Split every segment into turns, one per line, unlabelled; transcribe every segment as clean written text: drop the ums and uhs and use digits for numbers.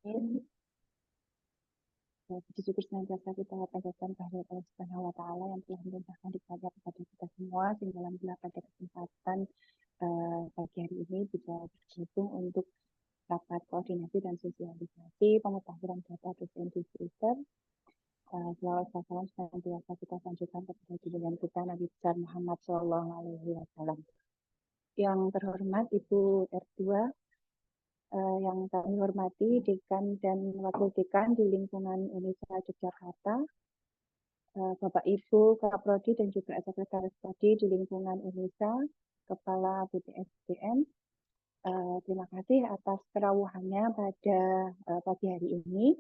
Amin. Puji syukur senantiasa kita panjatkan kehadirat Allah Subhanahu wa Ta'ala yang telah melimpahkan nikmatnya kepada kita semua, sehingga alhamdulillah pada kesempatan pagi hari ini bisa bergabung untuk rapat koordinasi dan sosialisasi pemutahiran data dosen di Twitter. Selawat salam senantiasa kita lanjutkan kepada junjungan kita Nabi besar Muhammad SAW. Yang terhormat Ibu R2, yang kami hormati Dekan dan Wakil Dekan di lingkungan Universitas Yogyakarta, Bapak Ibu Kaprodi dan juga Sekretaris Prodi di lingkungan Unisa, Kepala BPSDM. Terima kasih atas kerawuhannya pada pagi hari ini.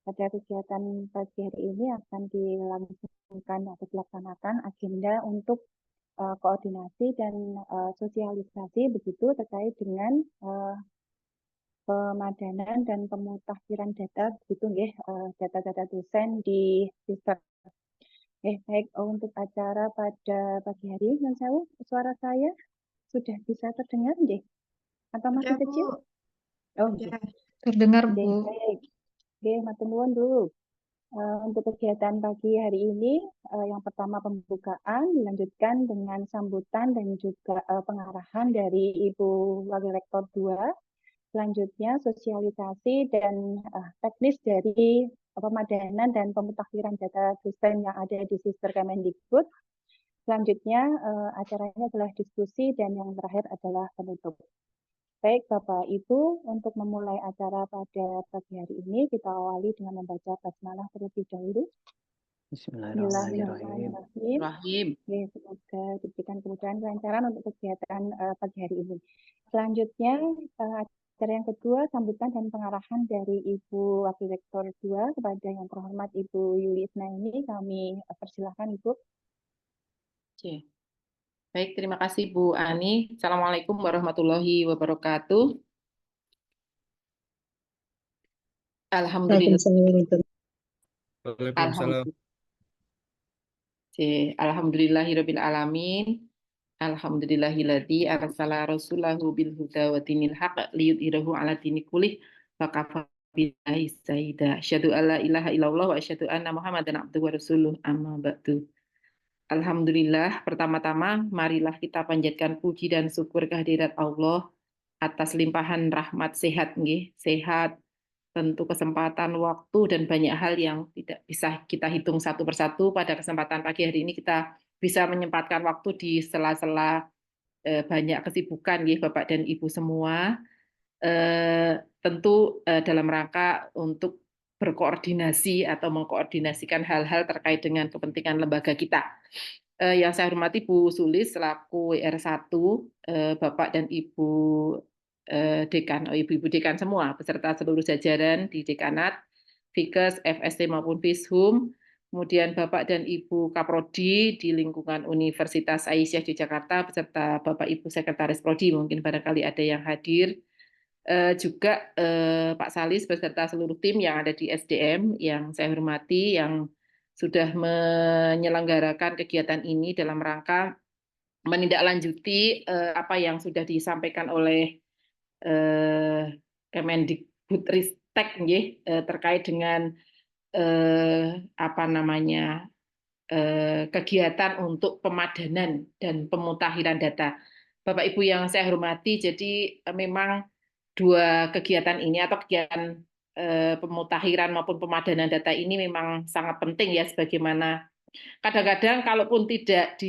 Pada kegiatan pagi hari ini akan dilangsungkan atau dilaksanakan agenda untuk koordinasi dan sosialisasi begitu terkait dengan pemadanan dan pemutakhiran data begitu nggih, data-data dosen di sistem. Baik, untuk acara pada pagi hari ini, suara saya sudah bisa terdengar nggih? Atau masih
Ya, Bu.
kecil? Oh, nggih.
Ya, terdengar,
Nggih,
Bu.
baik. Nggih, matur nuwun dulu. Untuk kegiatan pagi hari ini, yang pertama pembukaan, dilanjutkan dengan sambutan dan juga pengarahan dari Ibu Wakil Rektor 2. Selanjutnya sosialisasi dan teknis dari pemadanan dan pemutakhiran data dosen yang ada di Sister Kemendikbud. Selanjutnya acaranya adalah diskusi dan yang terakhir adalah penutup. Baik Bapak Ibu, untuk memulai acara pada pagi hari ini kita awali dengan membaca basmalah terlebih dahulu. Bismillahirrahmanirrahim.
Rahim.
Semoga diberikan kemudahan kelancaran untuk kegiatan pagi hari ini. Selanjutnya acara yang kedua, sambutan dan pengarahan dari Ibu Wakil Rektor 2 kepada yang terhormat Ibu Yuli Isnaini, kami persilahkan Ibu.
Oke. Baik, terima kasih Bu Ani. Assalamualaikum warahmatullahi wabarakatuh. Alhamdulillah.
Waalaikumsalam.
Alhamdulillahirabbil alamin. Alhamdulillahilladzi arsala rasulahu bil huda wa dinil haqq liyudhhirahu 'ala dini kullih wa kafa billahi shahida. Asyhadu alla ilaha illallah wa asyhadu anna Muhammadan abduhu wa rasuluh. Amma ba'du. Alhamdulillah, pertama-tama marilah kita panjatkan puji dan syukur kehadirat Allah atas limpahan rahmat sehat nggih, sehat, tentu kesempatan waktu dan banyak hal yang tidak bisa kita hitung satu persatu. Pada kesempatan pagi hari ini kita bisa menyempatkan waktu di sela-sela banyak kesibukan nggih Bapak dan Ibu semua, tentu dalam rangka untuk berkoordinasi atau mengkoordinasikan hal-hal terkait dengan kepentingan lembaga kita. Yang saya hormati Bu Sulis selaku WR1, Bapak dan Ibu Dekan, Ibu-Ibu Dekan semua, beserta seluruh jajaran di Dekanat, Fikes, FST maupun Fishum, kemudian Bapak dan Ibu Kaprodi di lingkungan Universitas Aisyah Yogyakarta, beserta Bapak Ibu Sekretaris Prodi, mungkin barangkali ada yang hadir, juga Pak Salis beserta seluruh tim yang ada di SDM yang saya hormati, yang sudah menyelenggarakan kegiatan ini dalam rangka menindaklanjuti apa yang sudah disampaikan oleh Kemendikbudristek terkait dengan kegiatan untuk pemadanan dan pemutakhiran data. Bapak Ibu yang saya hormati, jadi memang dua kegiatan ini atau kegiatan pemutakhiran maupun pemadanan data ini memang sangat penting ya, sebagaimana kadang-kadang kalaupun tidak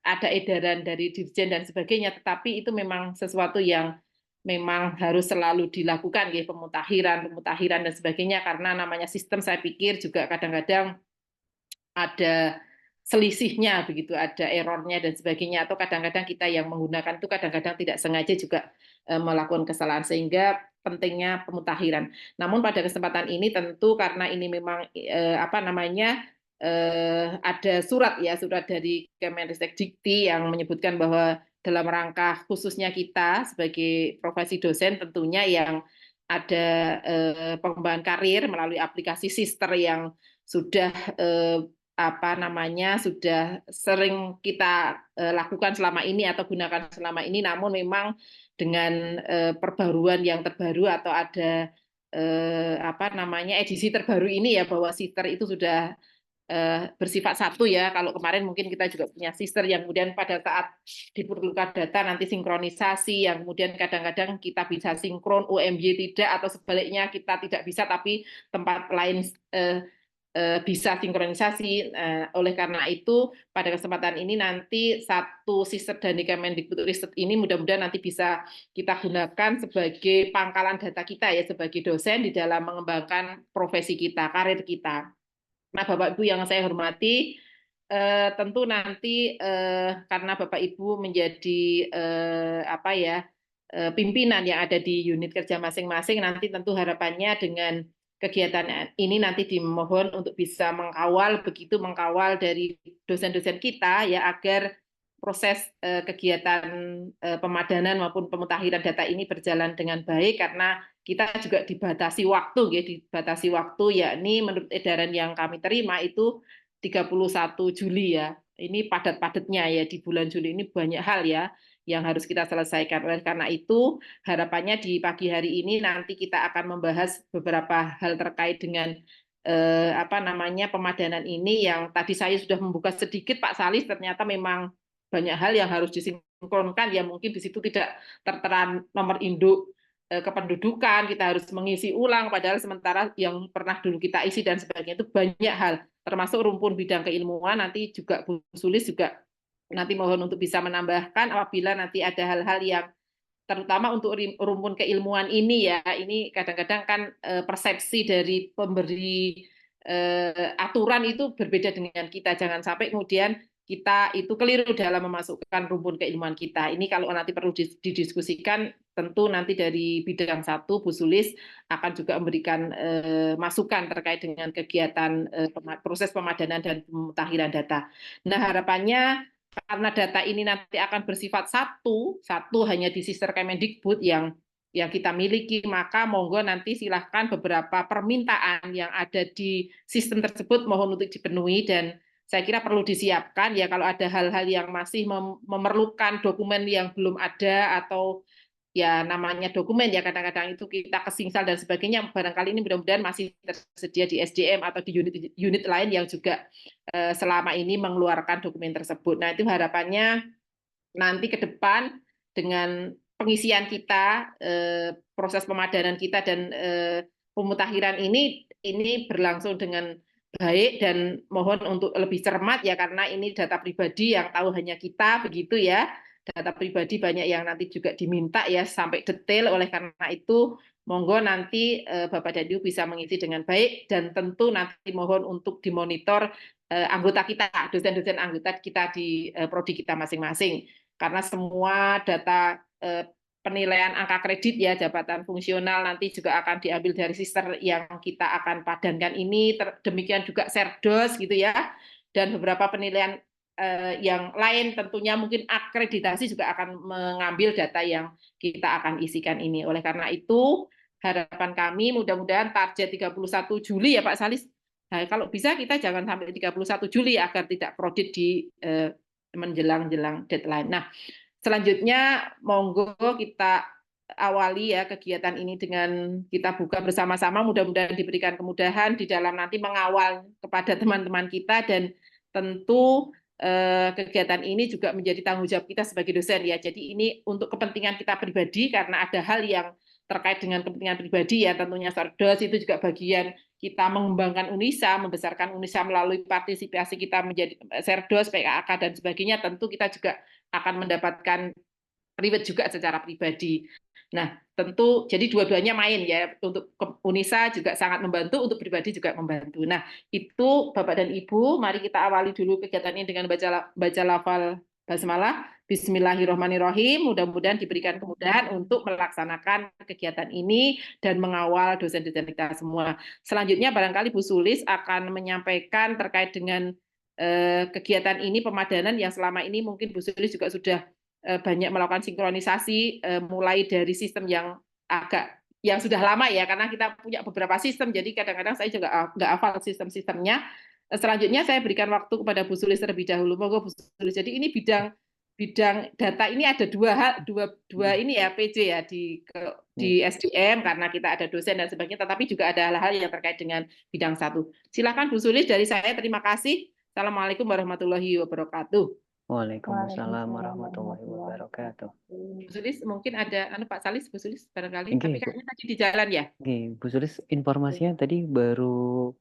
ada edaran dari Dirjen dan sebagainya, tetapi itu memang sesuatu yang memang harus selalu dilakukan ya, pemutakhiran dan sebagainya, karena namanya sistem saya pikir juga kadang-kadang ada selisihnya begitu, ada errornya dan sebagainya, atau kadang-kadang kita yang menggunakan itu kadang-kadang tidak sengaja juga melakukan kesalahan, sehingga pentingnya pemutakhiran. Namun pada kesempatan ini tentu karena ini memang ada surat dari Kemenristek Dikti yang menyebutkan bahwa dalam rangka khususnya kita sebagai profesi dosen tentunya yang ada pengembangan karir melalui aplikasi Sister yang sudah sudah sering kita lakukan selama ini atau gunakan selama ini, namun memang dengan perbaruan yang terbaru atau ada apa namanya edisi terbaru ini ya, bahwa sister itu sudah bersifat satu ya. Kalau kemarin mungkin kita juga punya sister yang kemudian pada saat diperlukan data nanti sinkronisasi, yang kemudian kadang-kadang kita bisa sinkron, OMY tidak, atau sebaliknya kita tidak bisa tapi tempat lain bisa sinkronisasi. Oleh karena itu, pada kesempatan ini nanti satu sister dari Kemendikbudristek ini mudah-mudahan nanti bisa kita gunakan sebagai pangkalan data kita ya, sebagai dosen di dalam mengembangkan profesi kita, karir kita. Nah, Bapak Ibu yang saya hormati, tentu nanti karena Bapak Ibu menjadi apa ya, pimpinan yang ada di unit kerja masing-masing, nanti tentu harapannya dengan kegiatan ini nanti dimohon untuk bisa mengkawal dari dosen-dosen kita ya, agar proses kegiatan pemadanan maupun pemutakhiran data ini berjalan dengan baik, karena kita juga dibatasi waktu ya, dibatasi waktu, yakni menurut edaran yang kami terima itu 31 Juli ya. Ini padat-padatnya ya, di bulan Juli ini banyak hal ya yang harus kita selesaikan. Oleh karena itu, harapannya di pagi hari ini nanti kita akan membahas beberapa hal terkait dengan apa namanya pemadanan ini, yang tadi saya sudah membuka sedikit Pak Salis, ternyata memang banyak hal yang harus disinkronkan ya, mungkin di situ tidak tertera nomor induk kependudukan, kita harus mengisi ulang, padahal sementara yang pernah dulu kita isi dan sebagainya itu banyak hal, termasuk rumpun bidang keilmuan. Nanti juga Bu Sulis juga nanti mohon untuk bisa menambahkan apabila nanti ada hal-hal yang terutama untuk rumpun keilmuan ini ya, ini kadang-kadang kan persepsi dari pemberi aturan itu berbeda dengan kita, jangan sampai kemudian kita itu keliru dalam memasukkan rumpun keilmuan kita. Ini kalau nanti perlu didiskusikan, tentu nanti dari bidang satu Bu Sulis akan juga memberikan masukan terkait dengan kegiatan proses pemadanan dan pemutakhiran data. Nah, harapannya karena data ini nanti akan bersifat satu hanya di sister Kemendikbud yang kita miliki, maka monggo nanti silahkan beberapa permintaan yang ada di sistem tersebut mohon untuk dipenuhi, dan saya kira perlu disiapkan ya kalau ada hal-hal yang masih memerlukan dokumen yang belum ada, atau ya namanya dokumen ya kadang-kadang itu kita kesingsal dan sebagainya, barangkali ini mudah-mudahan masih tersedia di SDM atau di unit lain yang juga selama ini mengeluarkan dokumen tersebut. Nah, itu harapannya nanti ke depan dengan pengisian kita, proses pemadanan kita dan pemutakhiran ini berlangsung dengan baik, dan mohon untuk lebih cermat ya, karena ini data pribadi yang tahu hanya kita, begitu ya. Data pribadi banyak yang nanti juga diminta ya sampai detail. Oleh karena itu monggo nanti Bapak dan Ibu bisa mengisi dengan baik, dan tentu nanti mohon untuk dimonitor anggota kita, dosen-dosen anggota kita di prodi kita masing-masing, karena semua data penilaian angka kredit ya jabatan fungsional nanti juga akan diambil dari sister yang kita akan padankan ini, demikian juga serdos gitu ya, dan beberapa penilaian yang lain tentunya mungkin akreditasi juga akan mengambil data yang kita akan isikan ini. Oleh karena itu harapan kami mudah-mudahan target 31 Juli ya Pak Salis. Nah, kalau bisa kita jangan sampai 31 Juli agar tidak kredit di menjelang deadline. Nah, selanjutnya monggo kita awali ya kegiatan ini dengan kita buka bersama-sama, mudah-mudahan diberikan kemudahan di dalam nanti mengawal kepada teman-teman kita, dan tentu kegiatan ini juga menjadi tanggung jawab kita sebagai dosen ya. Jadi ini untuk kepentingan kita pribadi, karena ada hal yang terkait dengan kepentingan pribadi ya, tentunya Sardos itu juga bagian kita mengembangkan UNISA, membesarkan UNISA melalui partisipasi kita menjadi Serdos, PKK dan sebagainya, tentu kita juga akan mendapatkan reward juga secara pribadi. Nah, tentu jadi dua-duanya main ya, untuk UNISA juga sangat membantu, untuk pribadi juga membantu. Nah, itu Bapak dan Ibu, mari kita awali dulu kegiatan ini dengan baca lafal basmalah. Bismillahirrahmanirrahim. Mudah-mudahan diberikan kemudahan untuk melaksanakan kegiatan ini dan mengawal dosen-dosen kita semua. Selanjutnya barangkali Bu Sulis akan menyampaikan terkait dengan kegiatan ini pemadanan yang selama ini mungkin Bu Sulis juga sudah banyak melakukan sinkronisasi, mulai dari sistem yang yang sudah lama ya, karena kita punya beberapa sistem, jadi kadang-kadang saya juga nggak hafal sistem-sistemnya. Selanjutnya saya berikan waktu kepada Bu Sulis terlebih dahulu. Monggo Bu Sulis. Jadi ini bidang bidang data ini ada dua ini ya PJ ya di SDM karena kita ada dosen dan sebagainya, tetapi juga ada hal-hal yang terkait dengan bidang satu. Silakan Bu Sulis, dari saya terima kasih. Assalamualaikum warahmatullahi wabarakatuh.
Waalaikumsalam
Waalaikumsalam
warahmatullahi
warahmatullahi
wabarakatuh.
wabarakatuh.
Bu Sulis mungkin ada Pak Salis, Bu Sulis barangkali,
Oke,
tapi kayaknya tadi di jalan ya.
Bu Sulis, informasinya tadi baru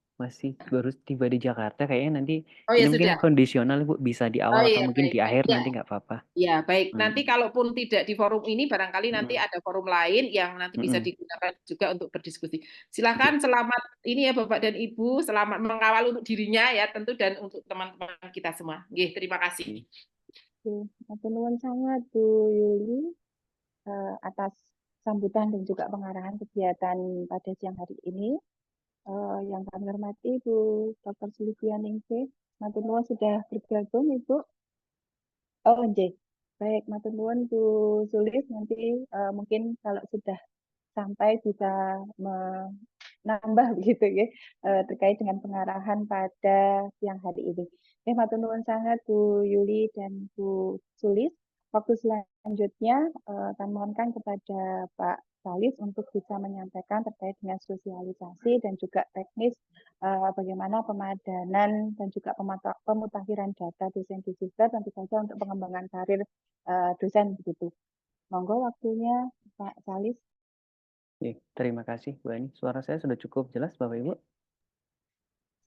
tiba di Jakarta, kayaknya nanti
Oh
ini
ya
mungkin
sudah.
kondisional Bu, bisa di
Oh
awal atau
iya,
mungkin
baik
di
baik
akhir
ya.
nanti nggak apa-apa.
Ya, baik. Nanti kalaupun tidak di forum ini, barangkali nanti
Hmm.
ada forum lain yang nanti bisa digunakan juga untuk berdiskusi. Silakan, selamat ini ya Bapak dan Ibu, selamat mengawal untuk dirinya ya tentu dan untuk teman-teman kita semua. Nggih, terima kasih.
Matur nuwun sangat Bu Yuli atas sambutan dan juga pengarahan kegiatan pada siang hari ini. Yang kami hormati Bu Dr. Sylvia Ningsih, matur nuwun sudah bergabung Ibu. Oh, nggih. Baik, matur nuwun Bu Sulis, nanti mungkin kalau sudah sampai bisa menambah begitu ya terkait dengan pengarahan pada siang hari ini. Matur nuwun sangat Bu Yuli dan Bu Sulis. Waktu selanjutnya kami mohonkan kepada Pak Salis untuk bisa menyampaikan terkait dengan sosialisasi dan juga teknis bagaimana pemadanan dan juga pemutakhiran data dosen digital tentu saja untuk pengembangan karir dosen begitu. Monggo waktunya Pak Salis.
Terima kasih Bu Ani. Suara saya sudah cukup jelas Bapak Ibu?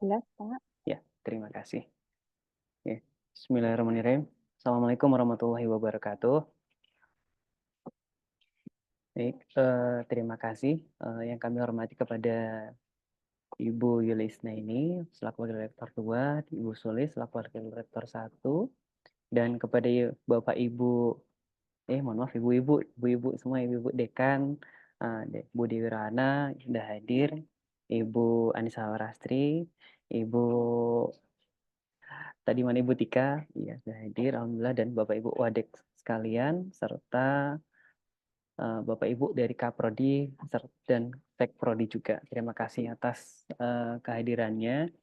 Jelas Pak.
Ya, terima kasih. Bismillahirrahmanirrahim. Assalamualaikum warahmatullahi wabarakatuh. Baik, terima kasih yang kami hormati kepada Ibu Yulisna ini selaku Wakil Rektor 2, Ibu Sulis selaku Wakil Rektor 1, dan kepada Bapak Ibu, mohon maaf Ibu-Ibu semua, Ibu-Ibu Dekan, Bu Dewi Rana sudah hadir, Ibu Anissa Warastri, Ibu tadi mana Ibu Tika, ya sudah hadir, Alhamdulillah, dan Bapak Ibu Wadek sekalian, serta Bapak Ibu dari Kaprodi dan Tekprodi juga. Terima kasih atas kehadirannya.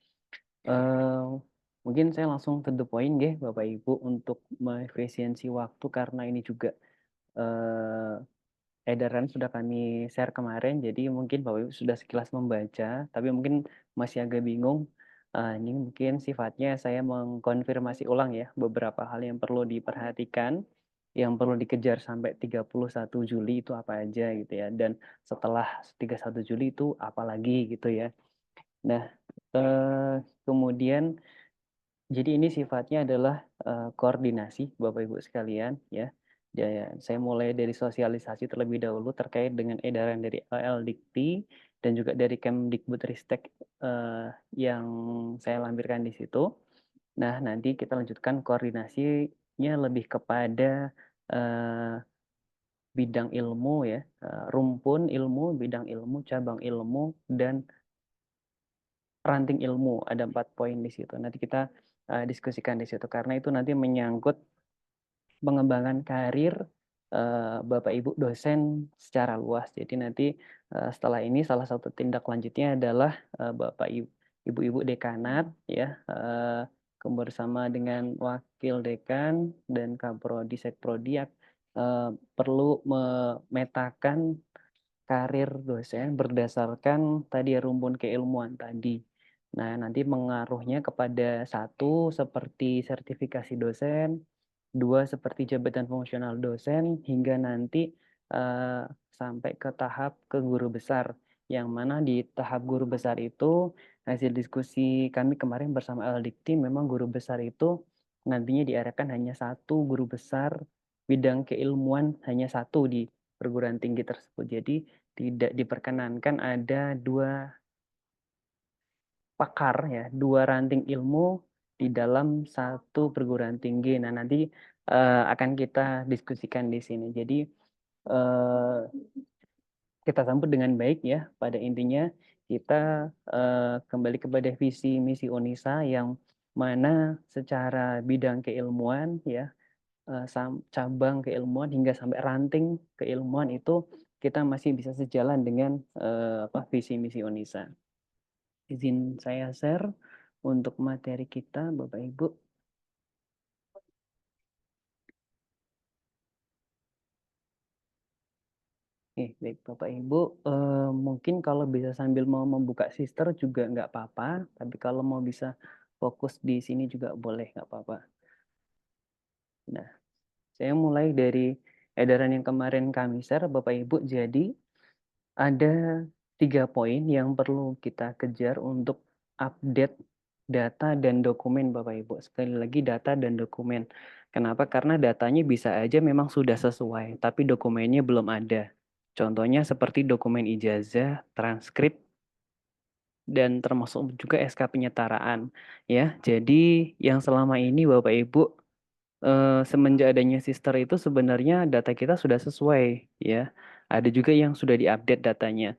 Mungkin saya langsung to the point ya Bapak Ibu untuk mengefisiensi waktu karena ini juga edaran sudah kami share kemarin, jadi mungkin Bapak Ibu sudah sekilas membaca, tapi mungkin masih agak bingung. Ini mungkin sifatnya saya mengkonfirmasi ulang ya beberapa hal yang perlu diperhatikan, yang perlu dikejar sampai 31 Juli itu apa aja gitu ya, dan setelah 31 Juli itu apa lagi gitu ya. Nah, kemudian jadi ini sifatnya adalah koordinasi Bapak Ibu sekalian ya. Saya mulai dari sosialisasi terlebih dahulu terkait dengan edaran dari LDikti dan juga dari Kemdikbudristek yang saya lampirkan di situ. Nah, nanti kita lanjutkan koordinasinya lebih kepada bidang ilmu ya, rumpun ilmu, bidang ilmu, cabang ilmu, dan ranting ilmu. Ada 4 poin di situ. Nanti kita diskusikan di situ karena itu nanti menyangkut pengembangan karir Bapak Ibu dosen secara luas. Jadi nanti setelah ini salah satu tindak lanjutnya adalah Bapak Ibu dekanat ya bersama dengan wakil dekan dan kaprodi sekprodi perlu memetakan karir dosen berdasarkan tadi rumpun keilmuan tadi. Nah, nanti mengaruhnya kepada 1 seperti sertifikasi dosen, 2 seperti jabatan fungsional dosen, hingga nanti sampai ke tahap ke guru besar. Yang mana di tahap guru besar itu hasil diskusi kami kemarin bersama LDikti memang guru besar itu nantinya diarahkan hanya 1 guru besar bidang keilmuan hanya 1 di perguruan tinggi tersebut. Jadi tidak diperkenankan ada 2 pakar ya, 2 ranting ilmu di dalam 1 perguruan tinggi. Nah, nanti akan kita diskusikan di sini. Jadi kita sambut dengan baik ya. Pada intinya kita kembali kepada visi misi UNISA yang mana secara bidang keilmuan ya, cabang keilmuan hingga sampai ranting keilmuan itu kita masih bisa sejalan dengan visi misi UNISA. Izin saya share untuk materi kita Bapak Ibu. Oke, baik Bapak Ibu. Mungkin kalau bisa sambil mau membuka sister juga nggak apa-apa, tapi kalau mau bisa fokus di sini juga boleh, nggak apa-apa. Nah, saya mulai dari edaran yang kemarin kami share, Bapak Ibu. Jadi, ada 3 poin yang perlu kita kejar untuk update data dan dokumen, Bapak Ibu. Sekali lagi, data dan dokumen. Kenapa? Karena datanya bisa aja memang sudah sesuai, tapi dokumennya belum ada. Contohnya seperti dokumen ijazah, transkrip, dan termasuk juga SK penyetaraan. Ya, jadi yang selama ini Bapak Ibu semenjak adanya sister itu sebenarnya data kita sudah sesuai, ya. Ada juga yang sudah diupdate datanya.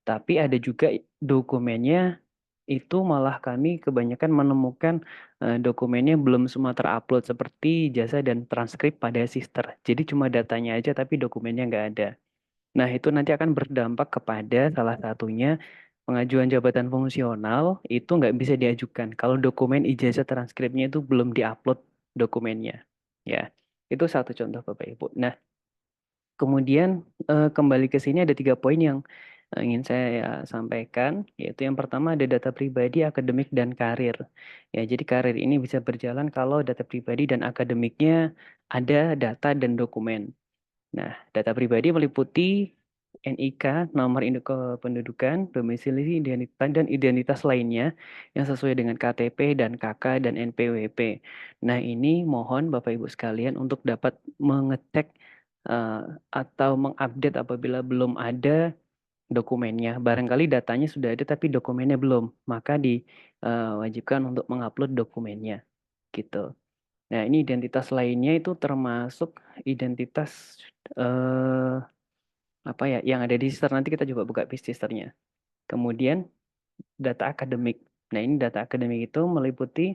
Tapi ada juga dokumennya itu malah kami kebanyakan menemukan dokumennya belum semua terupload seperti jasa dan transkrip pada sister. Jadi cuma datanya aja tapi dokumennya nggak ada. Nah, itu nanti akan berdampak kepada salah satunya pengajuan jabatan fungsional itu nggak bisa diajukan kalau dokumen ijazah transkripnya itu belum diupload dokumennya. Ya, itu satu contoh Bapak Ibu. Nah, kemudian kembali ke sini ada 3 poin yang ingin saya sampaikan, yaitu yang pertama ada data pribadi, akademik, dan karir. Ya, jadi karir ini bisa berjalan kalau data pribadi dan akademiknya ada data dan dokumen. Nah, data pribadi meliputi NIK, nomor induk kependudukan, domisili, identitas, dan identitas lainnya yang sesuai dengan KTP dan KK dan NPWP. Nah, ini mohon Bapak Ibu sekalian untuk dapat mengecek atau mengupdate apabila belum ada dokumennya. Barangkali datanya sudah ada tapi dokumennya belum, maka diwajibkan untuk mengupload dokumennya. Gitu. Nah, ini identitas lainnya itu termasuk identitas apa ya yang ada di sister. Nanti kita coba buka sisternya. Kemudian data akademik. Nah, ini data akademik itu meliputi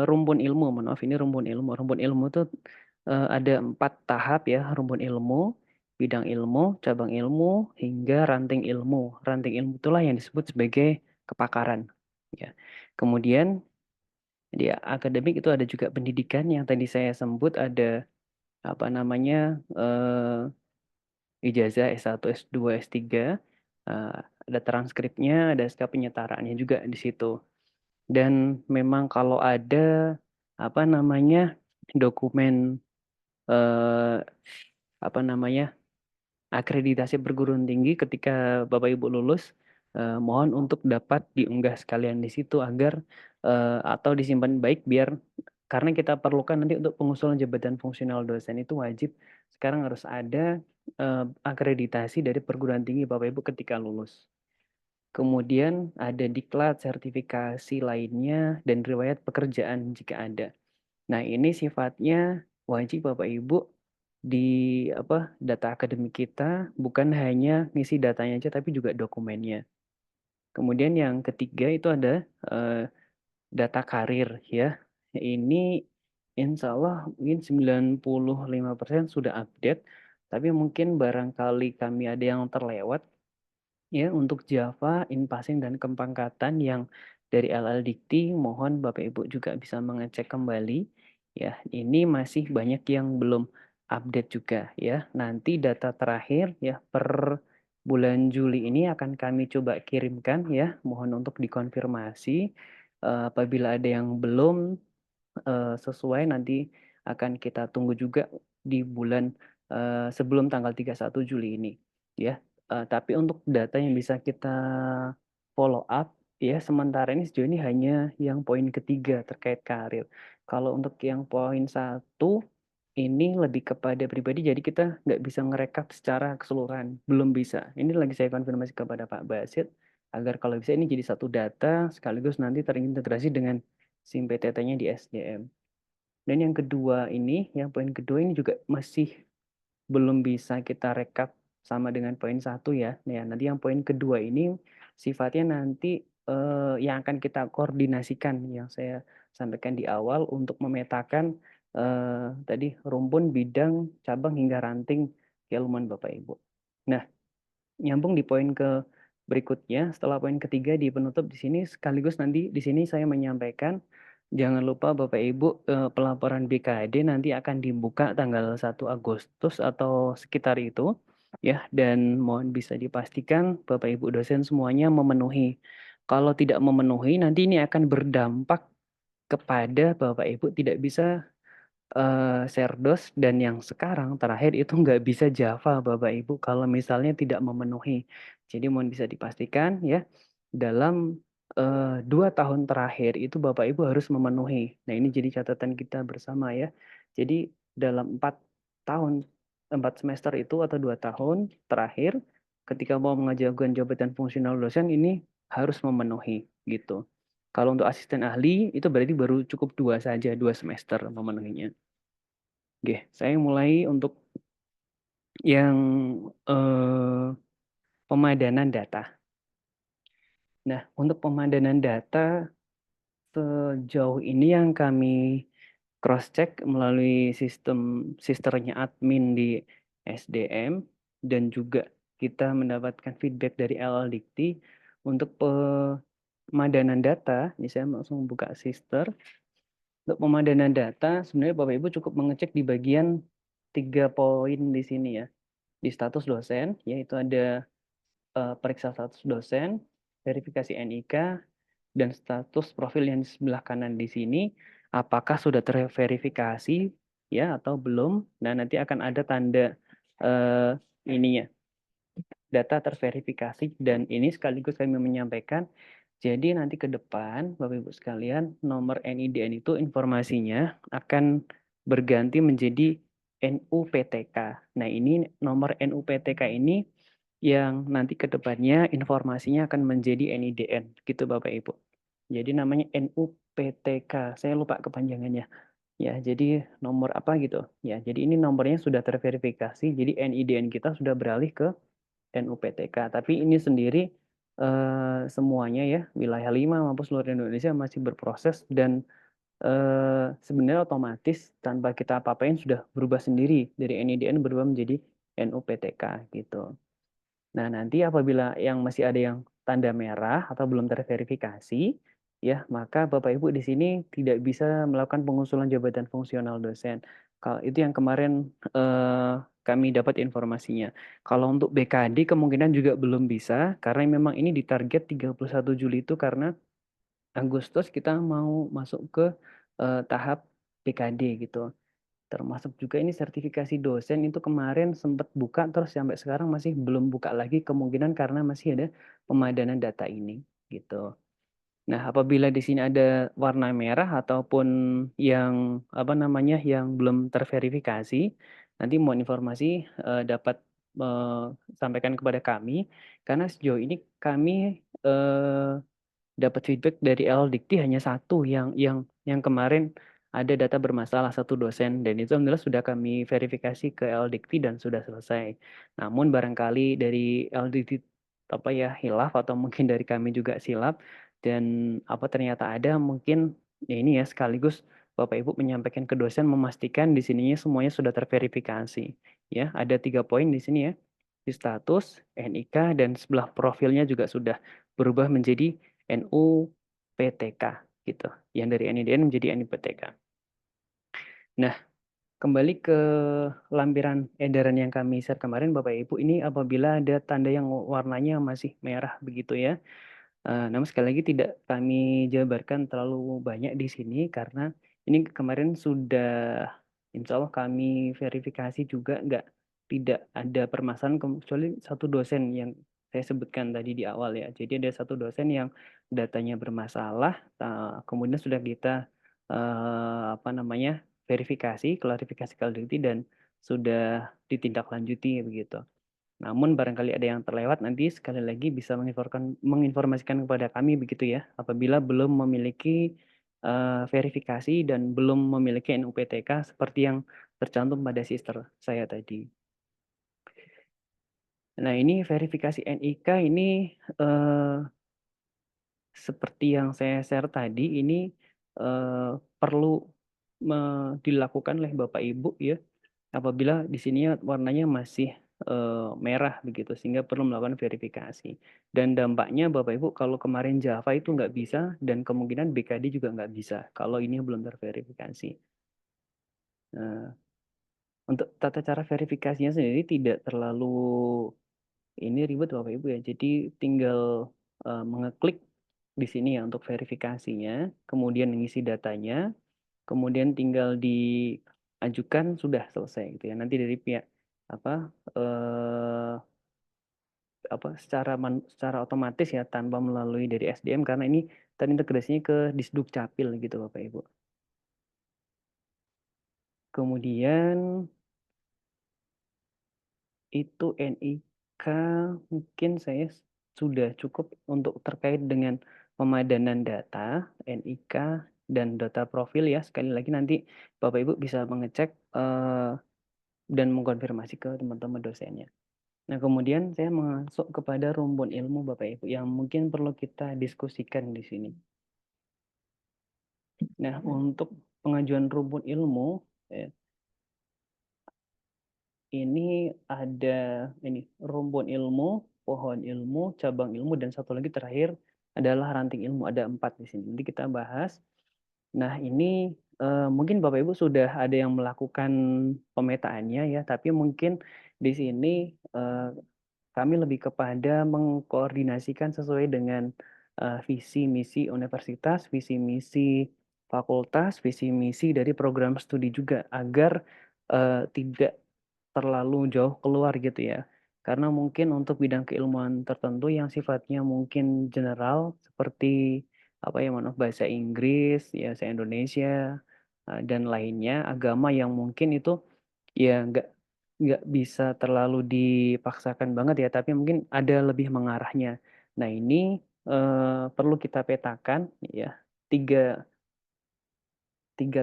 rumpun ilmu. Maaf, ini rumpun ilmu. Rumpun ilmu itu ada 4 tahap ya, rumpun ilmu, bidang ilmu, cabang ilmu, hingga ranting ilmu. Ranting ilmu itulah yang disebut sebagai kepakaran. Ya. Kemudian di akademik itu ada juga pendidikan yang tadi saya sebut, ada apa namanya ijazah S1, S2, S3, ada transkripnya, ada SK penyetaraannya juga di situ. Dan memang kalau ada apa namanya dokumen eh, apa namanya akreditasi perguruan tinggi ketika Bapak Ibu lulus, mohon untuk dapat diunggah sekalian di situ agar atau disimpan baik biar karena kita perlukan nanti untuk pengusulan jabatan fungsional dosen itu wajib sekarang harus ada akreditasi dari perguruan tinggi Bapak Ibu ketika lulus. Kemudian ada diklat, sertifikasi lainnya, dan riwayat pekerjaan jika ada. Nah, ini sifatnya wajib Bapak Ibu di data akademik kita bukan hanya ngisi datanya aja tapi juga dokumennya. Kemudian yang ketiga itu ada data karir ya. Ini insya Allah mungkin 95% sudah update, tapi mungkin barangkali kami ada yang terlewat ya untuk Java, in-passing dan kepangkatan yang dari LLDikti mohon Bapak Ibu juga bisa mengecek kembali ya. Ini masih banyak yang belum update juga ya. Nanti data terakhir ya per bulan Juli ini akan kami coba kirimkan ya. Mohon untuk dikonfirmasi apabila ada yang belum sesuai nanti akan kita tunggu juga di bulan sebelum tanggal 31 Juli ini ya. Tapi untuk data yang bisa kita follow up ya sementara ini sejauh ini hanya yang poin ketiga terkait karir. Kalau untuk yang poin 1 ini lebih kepada pribadi jadi kita nggak bisa ngerekap secara keseluruhan, belum bisa. Ini lagi saya konfirmasi kepada Pak Basit agar kalau bisa ini jadi satu data sekaligus nanti terintegrasi dengan SIM PTT-nya di SDM. Dan yang kedua ini, yang poin kedua ini juga masih belum bisa kita rekap sama dengan poin 1 ya. Nah, nanti yang poin kedua ini sifatnya nanti yang akan kita koordinasikan yang saya sampaikan di awal untuk memetakan tadi rumpun, bidang, cabang hingga ranting keilmuan Bapak Ibu. Nah, nyambung di poin ke berikutnya setelah poin ketiga di penutup di sini sekaligus nanti di sini saya menyampaikan Jangan lupa Bapak Ibu, pelaporan BKD nanti akan dibuka tanggal 1 Agustus atau sekitar itu ya, dan mohon bisa dipastikan Bapak Ibu dosen semuanya memenuhi. Kalau tidak memenuhi nanti ini akan berdampak kepada Bapak Ibu tidak bisa Serdos dan yang sekarang terakhir itu nggak bisa Java Bapak Ibu kalau misalnya tidak memenuhi. Jadi mohon bisa dipastikan ya dalam 2 tahun terakhir itu Bapak Ibu harus memenuhi. Nah ini jadi catatan kita bersama ya. Jadi dalam 4 tahun, 4 semester itu atau 2 tahun terakhir ketika mau mengajukan jabatan fungsional dosen ini harus memenuhi gitu. Kalau untuk asisten ahli itu berarti baru cukup 2 semester memenuhinya. Oke, saya mulai untuk yang pemadanan data. Nah, untuk pemadanan data sejauh ini yang kami cross check melalui sisternya admin di SDM dan juga kita mendapatkan feedback dari LLDikti untuk pemadanan data. Ini saya langsung buka sister. Untuk pemadanan data, sebenarnya Bapak Ibu cukup mengecek di bagian 3 poin di sini ya. Di status dosen, yaitu ada periksa status dosen, verifikasi NIK, dan status profil yang di sebelah kanan di sini, apakah sudah terverifikasi ya atau belum. Nah, nanti akan ada tanda ininya, data terverifikasi, dan ini sekaligus kami menyampaikan. Jadi nanti ke depan, Bapak Ibu sekalian, nomor NIDN itu informasinya akan berganti menjadi NUPTK. Nah, ini nomor NUPTK ini yang nanti ke depannya informasinya akan menjadi NIDN, gitu Bapak Ibu. Jadi namanya NUPTK, saya lupa kepanjangannya. Ya, jadi nomor apa gitu. Ya, jadi ini nomornya sudah terverifikasi, jadi NIDN kita sudah beralih ke NUPTK. Tapi ini sendiri semuanya ya, wilayah 5 maupun seluruh Indonesia masih berproses dan sebenarnya otomatis tanpa kita apa-apain sudah berubah sendiri dari NIDN berubah menjadi NUPTK gitu. Nah, nanti apabila yang masih ada yang tanda merah atau belum terverifikasi, ya, maka Bapak Ibu di sini tidak bisa melakukan pengusulan jabatan fungsional dosen. Kalau itu yang kemarin kami dapat informasinya. Kalau untuk BKD kemungkinan juga belum bisa karena memang ini ditarget 31 Juli itu karena Agustus kita mau masuk ke tahap BKD gitu. Termasuk juga ini sertifikasi dosen itu kemarin sempat buka terus sampai sekarang masih belum buka lagi kemungkinan karena masih ada pemadanan data ini gitu. Nah, apabila di sini ada warna merah ataupun yang apa namanya yang belum terverifikasi, nanti mohon informasi dapat sampaikan kepada kami karena sejauh ini kami dapat feedback dari LDikti hanya satu yang kemarin ada data bermasalah satu dosen dan itu alhamdulillah sudah kami verifikasi ke LDikti dan sudah selesai. Namun barangkali dari LDikti apa ya hilaf atau mungkin dari kami juga silap dan apa ternyata ada mungkin ya ini ya sekaligus Bapak Ibu menyampaikan ke dosen memastikan di sininya semuanya sudah terverifikasi. Ya, ada 3 poin di sini ya. Di status, NIK dan sebelah profilnya juga sudah berubah menjadi NUPTK gitu. Yang dari NIDN menjadi NUPTK. Nah, kembali ke lampiran edaran yang kami share kemarin Bapak Ibu, ini apabila ada tanda yang warnanya masih merah begitu ya. Namun sekali lagi tidak kami jabarkan terlalu banyak di sini karena ini kemarin sudah insya Allah kami verifikasi juga tidak ada permasalahan kecuali satu dosen yang saya sebutkan tadi di awal ya. Jadi ada satu dosen yang datanya bermasalah, kemudian sudah kita apa namanya verifikasi, klarifikasi validity dan sudah ditindaklanjuti begitu. Namun barangkali ada yang terlewat nanti sekali lagi bisa menginformasikan kepada kami begitu ya apabila belum memiliki verifikasi dan belum memiliki NUPTK seperti yang tercantum pada sister saya tadi. Nah ini verifikasi NIK ini seperti yang saya share tadi ini perlu dilakukan oleh Bapak Ibu ya apabila di sini warnanya masih merah begitu, sehingga perlu melakukan verifikasi. Dan dampaknya Bapak Ibu, kalau kemarin Java itu nggak bisa, dan kemungkinan BKD juga nggak bisa kalau ini belum terverifikasi. Nah, untuk tata cara verifikasinya sendiri tidak terlalu ini ribet Bapak Ibu ya. Jadi tinggal mengeklik di sini ya untuk verifikasinya, kemudian mengisi datanya, kemudian tinggal diajukan, sudah selesai gitu ya. Nanti dari pihak secara otomatis ya, tanpa melalui dari SDM, karena ini terintegrasinya ke Disduk Capil gitu Bapak Ibu. Kemudian itu NIK mungkin saya sudah cukup untuk terkait dengan pemadanan data NIK dan data profil ya. Sekali lagi nanti Bapak Ibu bisa mengecek dan mengkonfirmasi ke teman-teman dosennya. Nah, kemudian saya masuk kepada rumpun ilmu Bapak Ibu yang mungkin perlu kita diskusikan di sini. Nah, untuk pengajuan rumpun ilmu ini ada rumpun ilmu, pohon ilmu, cabang ilmu, dan satu lagi terakhir adalah ranting ilmu. Ada 4 di sini. Nanti kita bahas. Nah, ini mungkin Bapak Ibu sudah ada yang melakukan pemetaannya ya, tapi mungkin di sini kami lebih kepada mengkoordinasikan sesuai dengan visi misi universitas, visi misi fakultas, visi misi dari program studi juga, agar tidak terlalu jauh keluar gitu ya. Karena mungkin untuk bidang keilmuan tertentu yang sifatnya mungkin general seperti bahasa Inggris, ya bahasa Indonesia dan lainnya, agama yang mungkin itu ya nggak bisa terlalu dipaksakan banget ya, tapi mungkin ada lebih mengarahnya. Nah, ini perlu kita petakan ya, tiga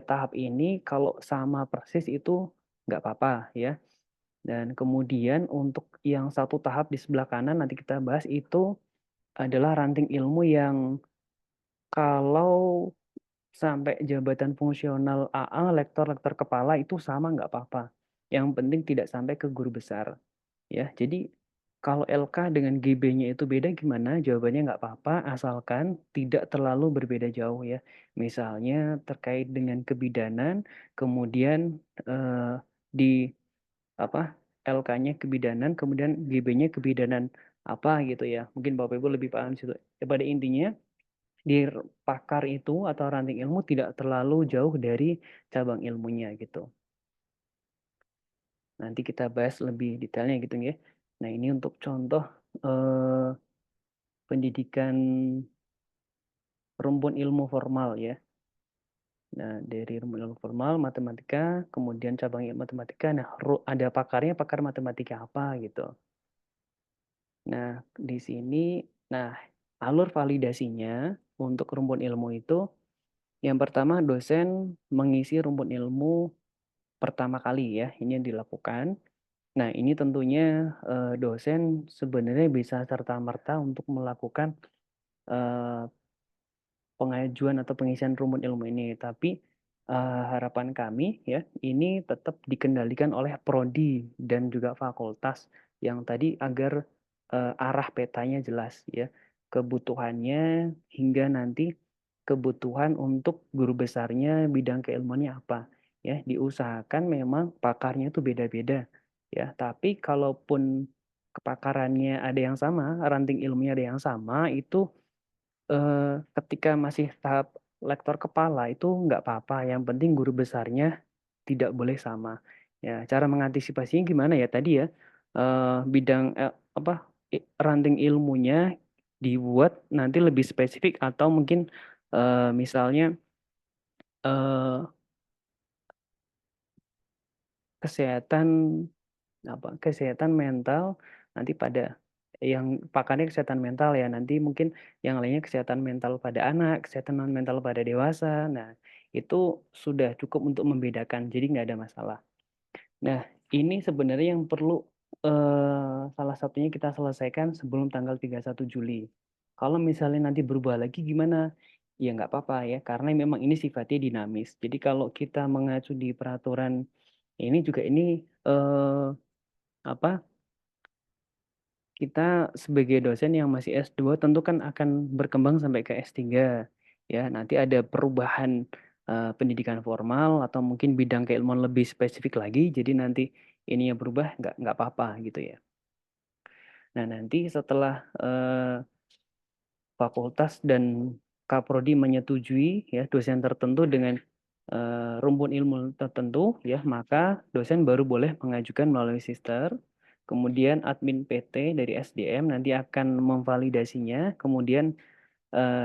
tahap ini kalau sama persis itu nggak apa-apa ya. Dan kemudian untuk yang satu tahap di sebelah kanan nanti kita bahas, itu adalah ranting ilmu yang kalau sampai jabatan fungsional AA, lektor kepala itu sama nggak apa-apa. Yang penting tidak sampai ke guru besar. Ya, jadi kalau LK dengan GB-nya itu beda gimana? Jawabannya nggak apa-apa, asalkan tidak terlalu berbeda jauh ya. Misalnya terkait dengan kebidanan, kemudian di LK-nya kebidanan, kemudian GB-nya kebidanan apa gitu ya. Mungkin Bapak Ibu lebih paham situ. Ya, pada intinya di pakar itu atau ranting ilmu tidak terlalu jauh dari cabang ilmunya gitu. Nanti kita bahas lebih detailnya gitu ya. Nah, ini untuk contoh pendidikan rumpun ilmu formal ya. Nah, dari rumpun ilmu formal, matematika, kemudian cabang ilmu matematika. Nah, ada pakarnya, pakar matematika apa gitu. Nah, di sini, alur validasinya untuk rumpun ilmu itu, yang pertama dosen mengisi rumpun ilmu pertama kali ya, ini yang dilakukan. Nah, ini tentunya dosen sebenarnya bisa serta-merta untuk melakukan pengajuan atau pengisian rumpun ilmu ini, tapi harapan kami ya, ini tetap dikendalikan oleh prodi dan juga fakultas yang tadi, agar arah petanya jelas ya, kebutuhannya hingga nanti kebutuhan untuk guru besarnya bidang keilmuannya apa ya. Diusahakan memang pakarnya itu beda-beda ya, tapi kalaupun kepakarannya ada yang sama, ranting ilmunya ada yang sama, itu ketika masih tahap lektor kepala itu nggak apa-apa, yang penting guru besarnya tidak boleh sama. Ya, cara mengantisipasinya gimana ya tadi ya, bidang ranting ilmunya dibuat nanti lebih spesifik, atau mungkin misalnya kesehatan kesehatan mental, nanti pada yang pakarnya kesehatan mental ya, nanti mungkin yang lainnya kesehatan mental pada anak, kesehatan mental pada dewasa. Nah, itu sudah cukup untuk membedakan, jadi nggak ada masalah. Nah, ini sebenarnya yang perlu salah satunya kita selesaikan sebelum tanggal 31 Juli. Kalau misalnya nanti berubah lagi gimana? Ya nggak apa-apa ya, karena memang ini sifatnya dinamis. Jadi kalau kita mengacu di peraturan ini juga, ini kita sebagai dosen yang masih S2 tentu kan akan berkembang sampai ke S3 ya. Nanti ada perubahan pendidikan formal atau mungkin bidang keilmuan lebih spesifik lagi. Jadi nanti ini yang berubah nggak apa-apa gitu ya. Nah, nanti setelah fakultas dan Kaprodi menyetujui ya dosen tertentu dengan rumpun ilmu tertentu ya, maka dosen baru boleh mengajukan melalui sister. Kemudian admin PT dari SDM nanti akan memvalidasinya, kemudian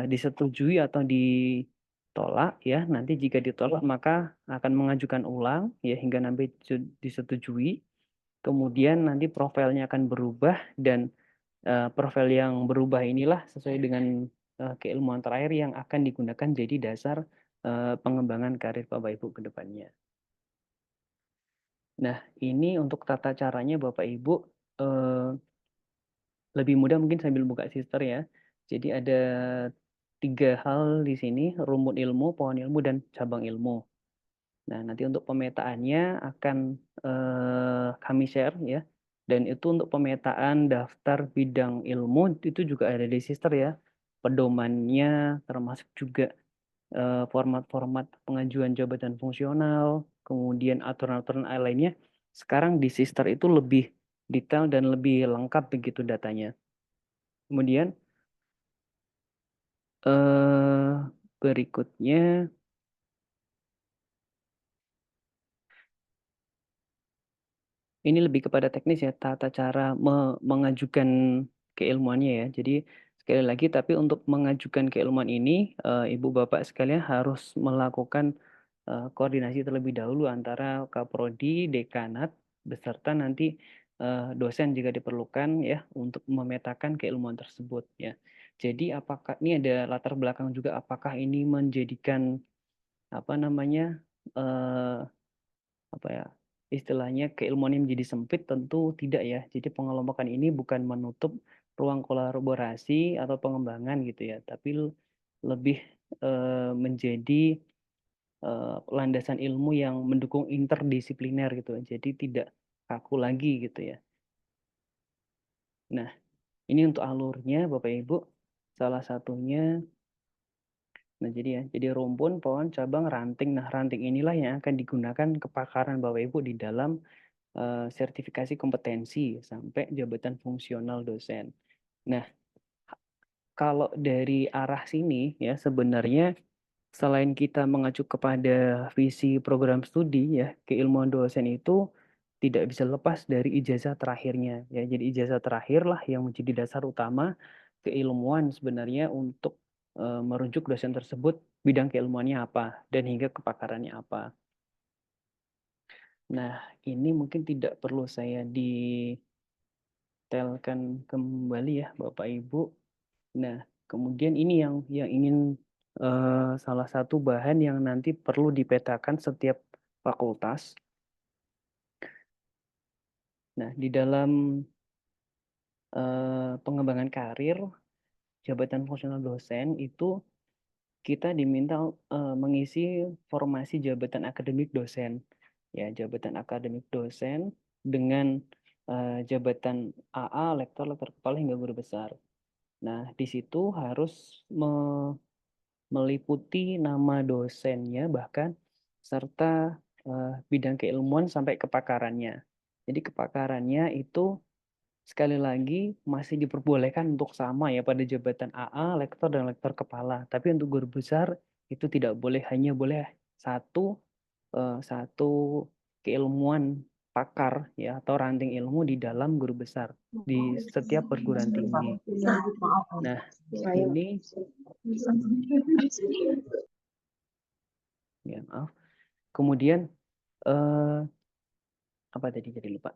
disetujui atau ditolak ya. Nanti jika ditolak maka akan mengajukan ulang ya hingga nanti disetujui. Kemudian nanti profilnya akan berubah dan profil yang berubah inilah sesuai dengan keilmuan terakhir yang akan digunakan jadi dasar pengembangan karir Bapak Ibu ke depannya. Nah, ini untuk tata caranya Bapak Ibu lebih mudah mungkin sambil buka sister ya. Jadi ada 3 hal di sini, rumpun ilmu, pohon ilmu, dan cabang ilmu. Nah, nanti untuk pemetaannya akan kami share ya. Dan itu untuk pemetaan daftar bidang ilmu itu juga ada di sister ya. Pedomannya termasuk juga format-format pengajuan jabatan fungsional, kemudian aturan-aturan lainnya. Sekarang di sister itu lebih detail dan lebih lengkap begitu datanya. Kemudian berikutnya ini lebih kepada teknis ya, tata cara mengajukan keilmuannya ya. Jadi sekali lagi, tapi untuk mengajukan keilmuan ini, Ibu Bapak sekalian harus melakukan koordinasi terlebih dahulu antara Kaprodi, Dekanat, beserta nanti dosen jika diperlukan ya untuk memetakan keilmuan tersebut ya. Jadi apakah ini ada latar belakang juga, apakah ini menjadikan apa namanya apa ya istilahnya keilmuan ini menjadi sempit? Tentu tidak ya. Jadi pengelompokan ini bukan menutup ruang kolaborasi atau pengembangan gitu ya, tapi lebih menjadi landasan ilmu yang mendukung interdisipliner gitu. Jadi tidak kaku lagi gitu ya. Nah, ini untuk alurnya Bapak Ibu. Salah satunya nah jadi rumpun, pohon, cabang, ranting. Nah, ranting inilah yang akan digunakan kepakaran Bapak Ibu di dalam sertifikasi kompetensi sampai jabatan fungsional dosen. Nah, kalau dari arah sini ya sebenarnya selain kita mengacu kepada visi program studi ya, keilmuan dosen itu tidak bisa lepas dari ijazah terakhirnya ya. Jadi ijazah terakhir lah yang menjadi dasar utama keilmuan sebenarnya untuk merujuk dosen tersebut bidang keilmuannya apa dan hingga kepakarannya apa. Nah, ini mungkin tidak perlu saya detailkan kembali ya Bapak Ibu. Nah, kemudian ini yang ingin salah satu bahan yang nanti perlu dipetakan setiap fakultas. Nah, di dalam pengembangan karir jabatan fungsional dosen itu kita diminta mengisi formasi jabatan akademik dosen. Ya, jabatan akademik dosen dengan jabatan AA, lektor, lektor kepala hingga guru besar. Nah, di situ harus meliputi nama dosennya bahkan serta bidang keilmuan sampai kepakarannya. Jadi kepakarannya itu sekali lagi masih diperbolehkan untuk sama ya pada jabatan AA, lektor dan lektor kepala. Tapi untuk guru besar itu tidak boleh, hanya boleh satu keilmuan pakar ya atau ranting ilmu di dalam guru besar di setiap perguruan tinggi. Nah, ini ya maaf. Kemudian apa tadi jadi lupa.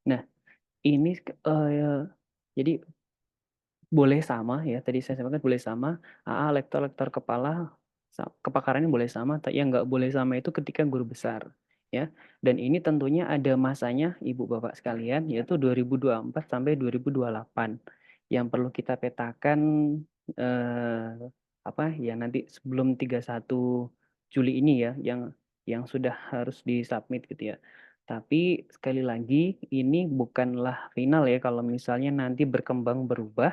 Nah, ini jadi boleh sama ya, tadi saya sampaikan boleh sama, AA, lektor, lektor kepala, kepakarannya boleh sama, yang nggak boleh sama itu ketika guru besar. Ya, dan ini tentunya ada masanya Ibu Bapak sekalian, yaitu 2024 sampai 2028. Yang perlu kita petakan apa ya nanti sebelum 31 Juli ini ya, yang sudah harus disubmit gitu ya. Tapi sekali lagi ini bukanlah final ya, kalau misalnya nanti berkembang berubah,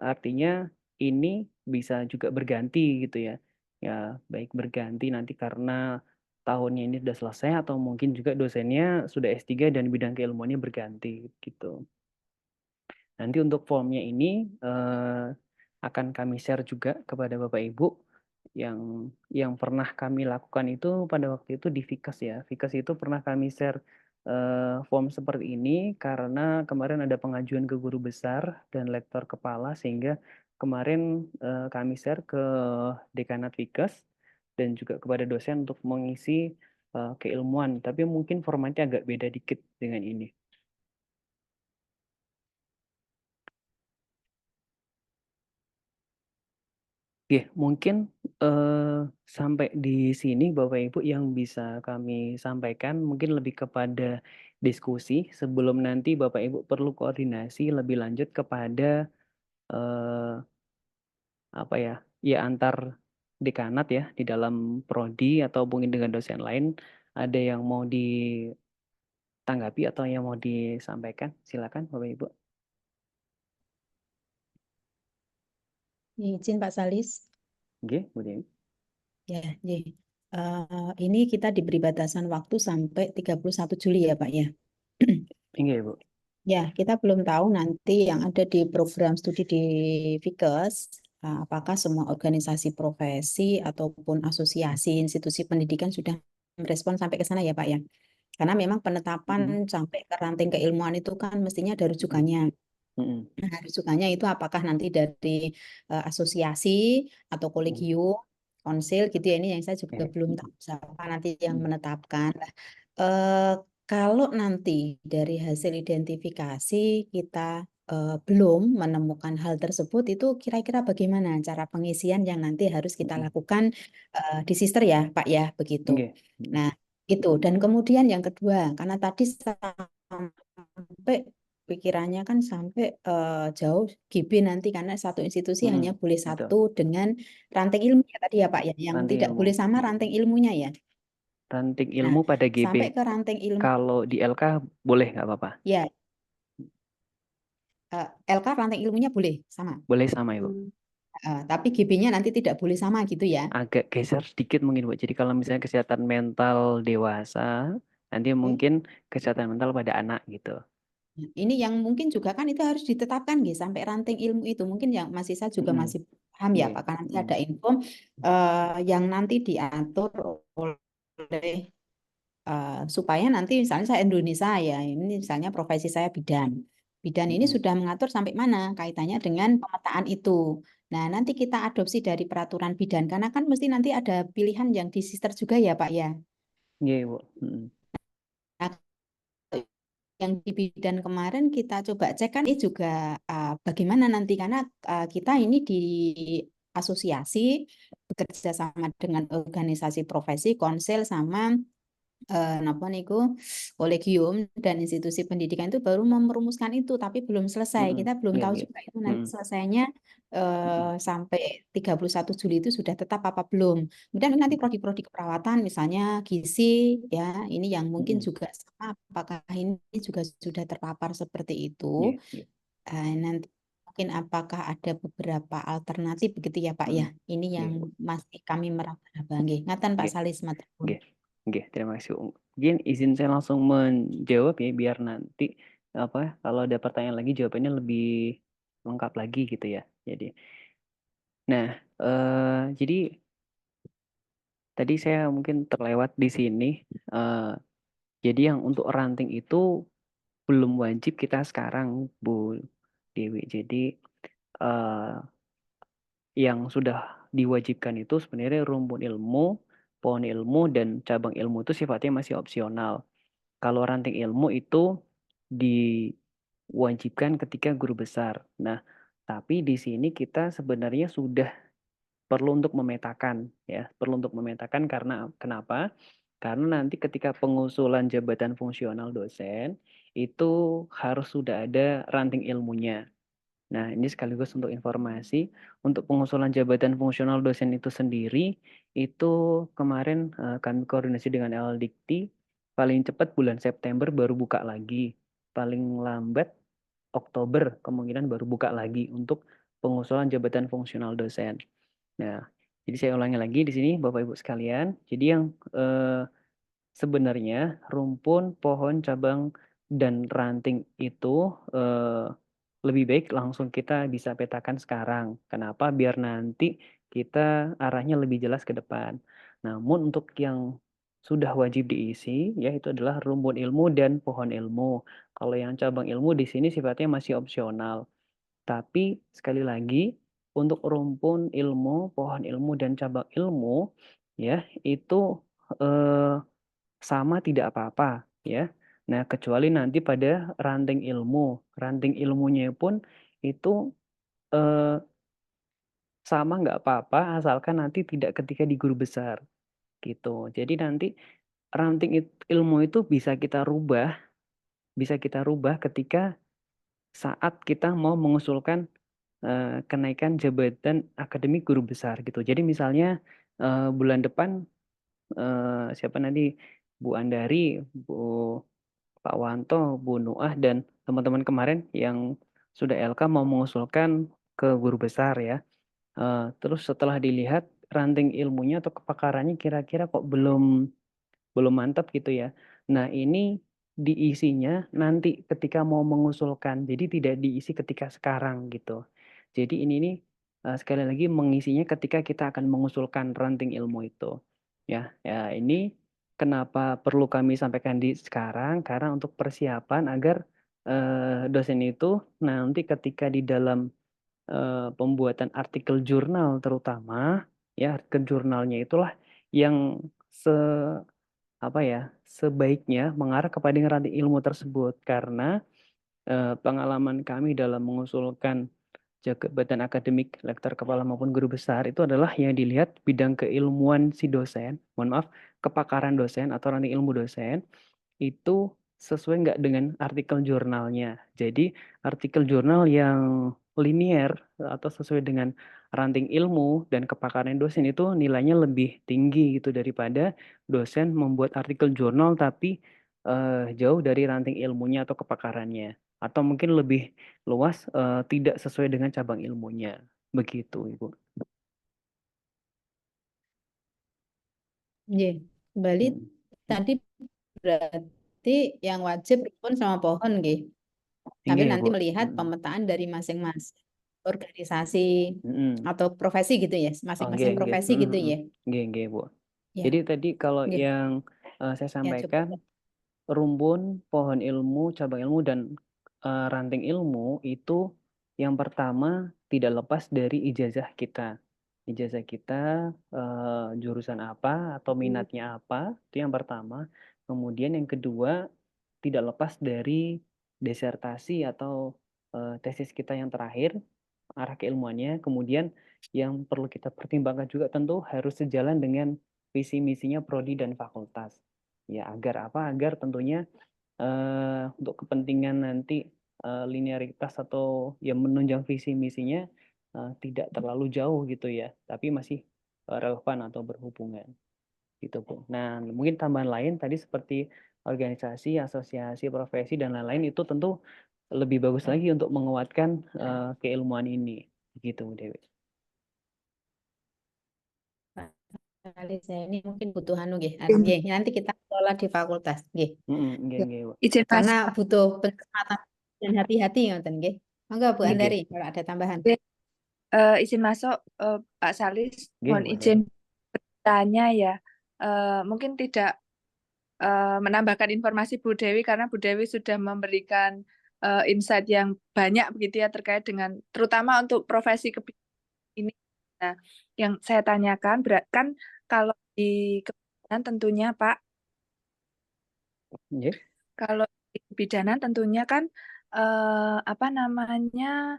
artinya ini bisa juga berganti gitu ya. Ya, baik berganti nanti karena tahunnya ini sudah selesai atau mungkin juga dosennya sudah S3 dan bidang keilmuannya berganti gitu. Nanti untuk formnya ini akan kami share juga kepada Bapak Ibu yang pernah kami lakukan itu pada waktu itu di Fikas ya. Fikas itu pernah kami share form seperti ini karena kemarin ada pengajuan ke guru besar dan lektor kepala sehingga kemarin kami share ke dekanat Fikas dan juga kepada dosen untuk mengisi keilmuan. Tapi mungkin formatnya agak beda dikit dengan ini. Oke, mungkin sampai di sini Bapak Ibu yang bisa kami sampaikan mungkin lebih kepada diskusi sebelum nanti Bapak Ibu perlu koordinasi lebih lanjut kepada eh, apa ya, ya antar dekanat ya di dalam prodi atau mungkin dengan dosen lain ada yang mau ditanggapi atau yang mau disampaikan, silakan Bapak Ibu.
Izin Pak Salis.
Oke, Bu Dewi.
Ya, ini kita diberi batasan waktu sampai 31 Juli ya Pak ya.
Iya, Bu.
Ya, kita belum tahu nanti yang ada di program studi di Fikes, apakah semua organisasi profesi ataupun asosiasi institusi pendidikan sudah merespon sampai ke sana ya Pak ya. Karena memang penetapan sampai ke ranting keilmuan itu kan mestinya ada rujukannya. Nah, rujukannya itu apakah nanti dari asosiasi atau kolegium, konsil gitu ya, ini yang saya juga belum tahu siapa nanti yang menetapkan. Nah, kalau nanti dari hasil identifikasi kita belum menemukan hal tersebut, itu kira-kira bagaimana cara pengisian yang nanti harus kita lakukan di sister ya Pak ya, begitu.
Oke.
Nah, itu. Dan kemudian yang kedua, karena tadi sampai pikirannya kan sampai jauh GB nanti karena satu institusi hanya boleh
Betul.
satu dengan ranting ilmu ya tadi ya Pak ya, yang
Ranting
tidak
ilmu.
boleh sama ranting ilmunya ya.
Ranting
Nah,
ilmu pada GB.
sampai ke ranting ilmu.
Kalau di LK boleh nggak apa-apa?
Ya, LK ranting ilmunya boleh sama.
Boleh sama Ibu.
Tapi GB-nya nanti tidak boleh sama gitu ya.
Agak geser sedikit mungkin Bu. Jadi kalau misalnya kesehatan mental dewasa, nanti mungkin kesehatan mental pada anak gitu.
Nah, ini yang mungkin juga kan itu harus ditetapkan gitu sampai ranting ilmu itu mungkin yang masih saya juga masih paham ya Pak, karena nanti ada info yang nanti diatur oleh supaya nanti misalnya saya Indonesia ya, ini misalnya profesi saya bidan. Bidan ini sudah mengatur sampai mana kaitannya dengan pemetaan itu. Nah, nanti kita adopsi dari peraturan bidan karena kan mesti nanti ada pilihan yang di sister juga ya Pak ya.
Iya Ibu.
Nah, yang di bidan kemarin kita coba cek kan ini juga bagaimana nanti karena kita ini di asosiasi bekerja sama dengan organisasi profesi, konsil sama napa niku kolegium dan institusi pendidikan itu baru merumuskan itu tapi belum selesai. Kita belum tahu juga itu nanti selesainya sampai 31 Juli itu sudah tetap apa belum. Kemudian nanti prodi-prodi keperawatan misalnya gizi ya, ini yang mungkin juga sama apakah ini juga sudah terpapar seperti itu. Nanti mungkin apakah ada beberapa alternatif begitu ya Pak ya. Ini yang masih kami meraba-raba nggih. Ngaten Pak Salis matur.
Oke, terima kasih. Mungkin izin saya langsung menjawab ya biar nanti kalau ada pertanyaan lagi jawabannya lebih lengkap lagi gitu ya. Nah, jadi tadi saya mungkin terlewat di sini. Jadi yang untuk ranting itu belum wajib kita sekarang, Bu Dewi. Jadi yang sudah diwajibkan itu sebenarnya rumpun ilmu, pohon ilmu, dan cabang ilmu itu sifatnya masih opsional. Kalau ranting ilmu itu diwajibkan ketika guru besar. Nah, tapi di sini kita sebenarnya sudah perlu untuk memetakan ya, perlu untuk memetakan karena kenapa? Karena nanti ketika pengusulan jabatan fungsional dosen itu harus sudah ada ranting ilmunya. Nah, ini sekaligus untuk informasi, untuk pengusulan jabatan fungsional dosen itu sendiri, itu kemarin kami koordinasi dengan LDikti, paling cepat bulan September baru buka lagi, paling lambat Oktober kemungkinan baru buka lagi untuk pengusulan jabatan fungsional dosen. Nah, jadi saya ulangi lagi di sini Bapak Ibu sekalian. Jadi yang sebenarnya rumpun, pohon, cabang, dan ranting itu lebih baik langsung kita bisa petakan sekarang. Kenapa? Biar nanti kita arahnya lebih jelas ke depan. Namun untuk yang sudah wajib diisi, ya itu adalah rumpun ilmu dan pohon ilmu. Kalau yang cabang ilmu di sini sifatnya masih opsional. Tapi sekali lagi, untuk rumpun ilmu, pohon ilmu, dan cabang ilmu, ya itu sama tidak apa-apa, ya. Nah, kecuali nanti pada ranting ilmu. Ranting ilmunya pun itu eh, sama nggak apa-apa, asalkan nanti tidak ketika di guru besar, gitu. Jadi nanti ranting ilmu itu bisa kita rubah ketika saat kita mau mengusulkan kenaikan jabatan akademik guru besar, gitu. Jadi misalnya bulan depan siapa nanti Bu Andari, Bu Pak Wanto, Bu Nuah, dan teman-teman kemarin yang sudah LK mau mengusulkan ke guru besar ya. Terus setelah dilihat ranting ilmunya atau kepakarannya kira-kira kok belum mantap gitu ya. Nah, ini diisinya nanti ketika mau mengusulkan. Jadi tidak diisi ketika sekarang gitu. Jadi ini nih sekali lagi mengisinya ketika kita akan mengusulkan ranting ilmu itu. Ya, ini kenapa perlu kami sampaikan di sekarang karena untuk persiapan agar dosen itu nanti ketika di dalam pembuatan artikel jurnal terutama ya artikel jurnalnya itulah yang se apa ya sebaiknya mengarah kepada ranting ilmu tersebut karena pengalaman kami dalam mengusulkan jabatan akademik lektor kepala maupun guru besar itu adalah yang dilihat bidang keilmuan si dosen, mohon maaf, kepakaran dosen atau ranting ilmu dosen itu sesuai nggak dengan artikel jurnalnya. Jadi artikel jurnal yang linier atau sesuai dengan ranting ilmu dan kepakaran dosen itu nilainya lebih tinggi gitu daripada dosen membuat artikel jurnal tapi jauh dari ranting ilmunya atau kepakarannya. Atau mungkin lebih luas tidak sesuai dengan cabang ilmunya. Begitu, Ibu.
Kembali tadi berarti yang wajib rumpun sama pohon, nggih. Sambil nanti melihat pemetaan dari masing-masing organisasi atau profesi gitu ya, masing-masing profesi gitu ya.
Nggih, Bu. Jadi tadi kalau yang saya sampaikan rumpun, pohon ilmu, cabang ilmu, dan ranting ilmu itu yang pertama tidak lepas dari ijazah kita. Ijazah kita jurusan apa atau minatnya apa, itu yang pertama. Kemudian yang kedua tidak lepas dari disertasi atau tesis kita yang terakhir, arah keilmuannya. Kemudian yang perlu kita pertimbangkan juga tentu harus sejalan dengan visi misinya prodi dan fakultas. Ya, agar apa? Agar tentunya untuk kepentingan nanti linearitas atau yang menunjang visi misinya tidak terlalu jauh gitu ya, tapi masih relevan atau berhubungan gitu Bu. Nah, mungkin tambahan lain tadi seperti organisasi, asosiasi, profesi dan lain-lain itu tentu lebih bagus lagi untuk menguatkan keilmuan ini, gitu Bu Dewi.
Kali saya ini mungkin butuh nanti kita kelola di fakultas,
Izin
karena butuh pencermatan dan hati-hati ngoten nggih. Monggo Bu Andari kalau ada tambahan.
Izin masuk Pak Salis, mohon izin bertanya ya. Mungkin tidak menambahkan informasi Bu Dewi karena Bu Dewi sudah memberikan insight yang banyak begitu ya terkait dengan terutama untuk profesi ini. Nah, yang saya tanyakan kan kalau di kebidanan tentunya Pak, kalau di kebidanan tentunya kan apa namanya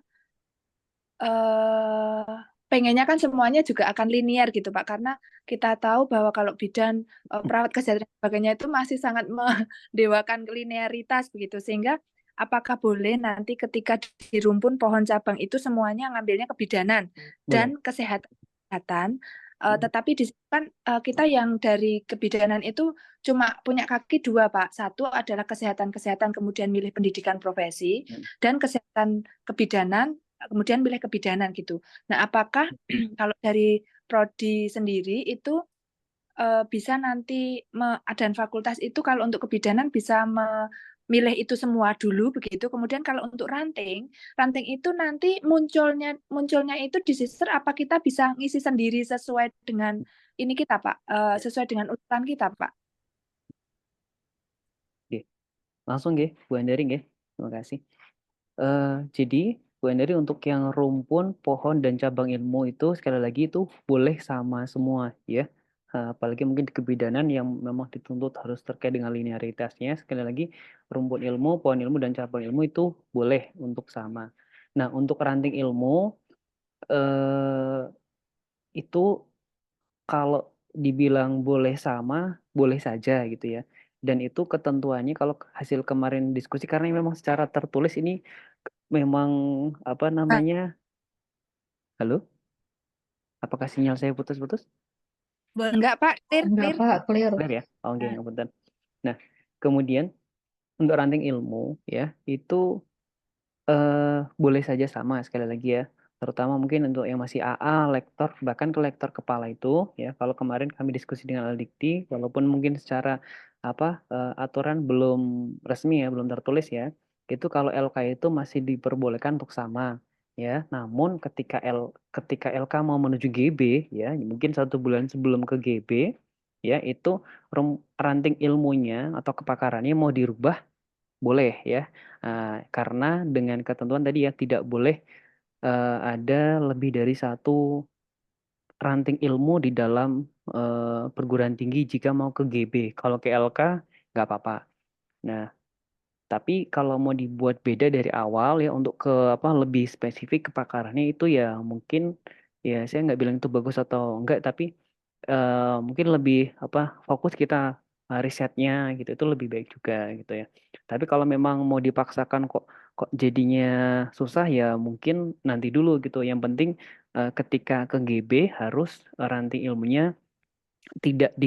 pengennya kan semuanya juga akan linear gitu Pak, karena kita tahu bahwa kalau bidan perawat kesehatan dan sebagainya itu masih sangat mendewakan linearitas begitu, sehingga apakah boleh nanti ketika di rumpun pohon cabang itu semuanya ngambilnya kebidanan dan kesehatan Tetapi di situ kan kita yang dari kebidanan itu cuma punya kaki dua, Pak. Satu adalah kesehatan, kemudian milih pendidikan profesi, dan kesehatan kebidanan, kemudian milih kebidanan gitu. Nah, apakah kalau dari prodi sendiri itu bisa nanti dan fakultas itu kalau untuk kebidanan bisa memilih itu semua dulu begitu. Kemudian kalau untuk ranting itu nanti munculnya itu di sister apa kita bisa ngisi sendiri sesuai dengan ini kita, Pak, sesuai dengan urutan kita, Pak.
Oke. Langsung nggih, Bu Andari nggih. Terima kasih. Jadi Bu Andari untuk yang rumpun, pohon, dan cabang ilmu itu sekali lagi itu boleh sama semua ya. Apalagi mungkin di kebidanan yang memang dituntut harus terkait dengan linearitasnya. Sekali lagi rumpun ilmu, pohon ilmu, dan cabang ilmu itu boleh untuk sama. Nah untuk ranting ilmu itu kalau dibilang boleh sama, boleh saja gitu ya. Dan itu ketentuannya kalau hasil kemarin diskusi karena memang secara tertulis ini memang apa namanya? Halo? Apakah sinyal saya putus-putus?
Enggak, Pak,
Enggak,
clear.
Pak, clear.
Clear ya? Oh, oke, ngapunten. Nah, kemudian untuk ranting ilmu ya, itu boleh saja sama sekali lagi ya. Terutama mungkin untuk yang masih AA, lektor, bahkan ke lektor kepala itu ya. Kalau kemarin kami diskusi dengan Aldikti, walaupun mungkin secara aturan belum resmi ya, belum tertulis ya. Itu kalau LK itu masih diperbolehkan untuk sama ya. Namun ketika LK mau menuju GB ya, mungkin 1 bulan sebelum ke GB ya, itu ranting ilmunya atau kepakarannya mau dirubah boleh ya. Karena dengan ketentuan tadi ya tidak boleh ada lebih dari 1 ranting ilmu di dalam perguruan tinggi jika mau ke GB. Kalau ke LK nggak apa-apa. Nah, tapi kalau mau dibuat beda dari awal ya untuk ke lebih spesifik kepakarannya itu ya mungkin ya saya nggak bilang itu bagus atau enggak, tapi mungkin lebih fokus kita risetnya gitu itu lebih baik juga gitu ya. Tapi kalau memang mau dipaksakan kok jadinya susah ya mungkin nanti dulu gitu. Yang penting ketika ke GB harus ranting ilmunya tidak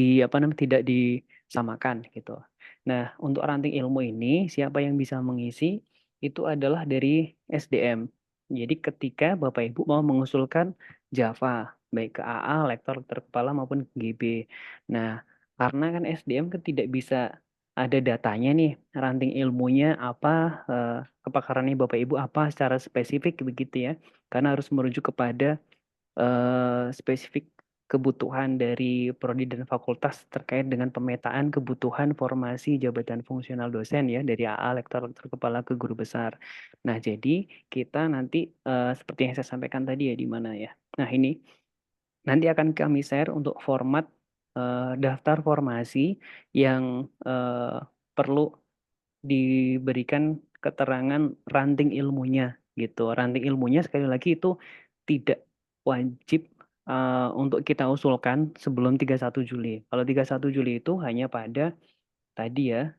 disamakan gitu. Nah, untuk ranting ilmu ini siapa yang bisa mengisi itu adalah dari SDM. Jadi ketika Bapak Ibu mau mengusulkan Java baik ke AA, lektor kepala maupun GB. Nah, karena kan SDM kan tidak bisa ada datanya nih, ranting ilmunya apa, kepakarannya Bapak Ibu apa secara spesifik begitu ya. Karena harus merujuk kepada spesifik kebutuhan dari prodi dan fakultas terkait dengan pemetaan kebutuhan formasi jabatan fungsional dosen ya dari AA, lektor kepala ke guru besar. Nah, jadi kita nanti seperti yang saya sampaikan tadi ya di mana ya. Nah, ini nanti akan kami share untuk format daftar formasi yang perlu diberikan keterangan ranting ilmunya gitu. Ranting ilmunya sekali lagi itu tidak wajib untuk kita usulkan sebelum 31 Juli. Kalau 31 Juli itu hanya pada tadi ya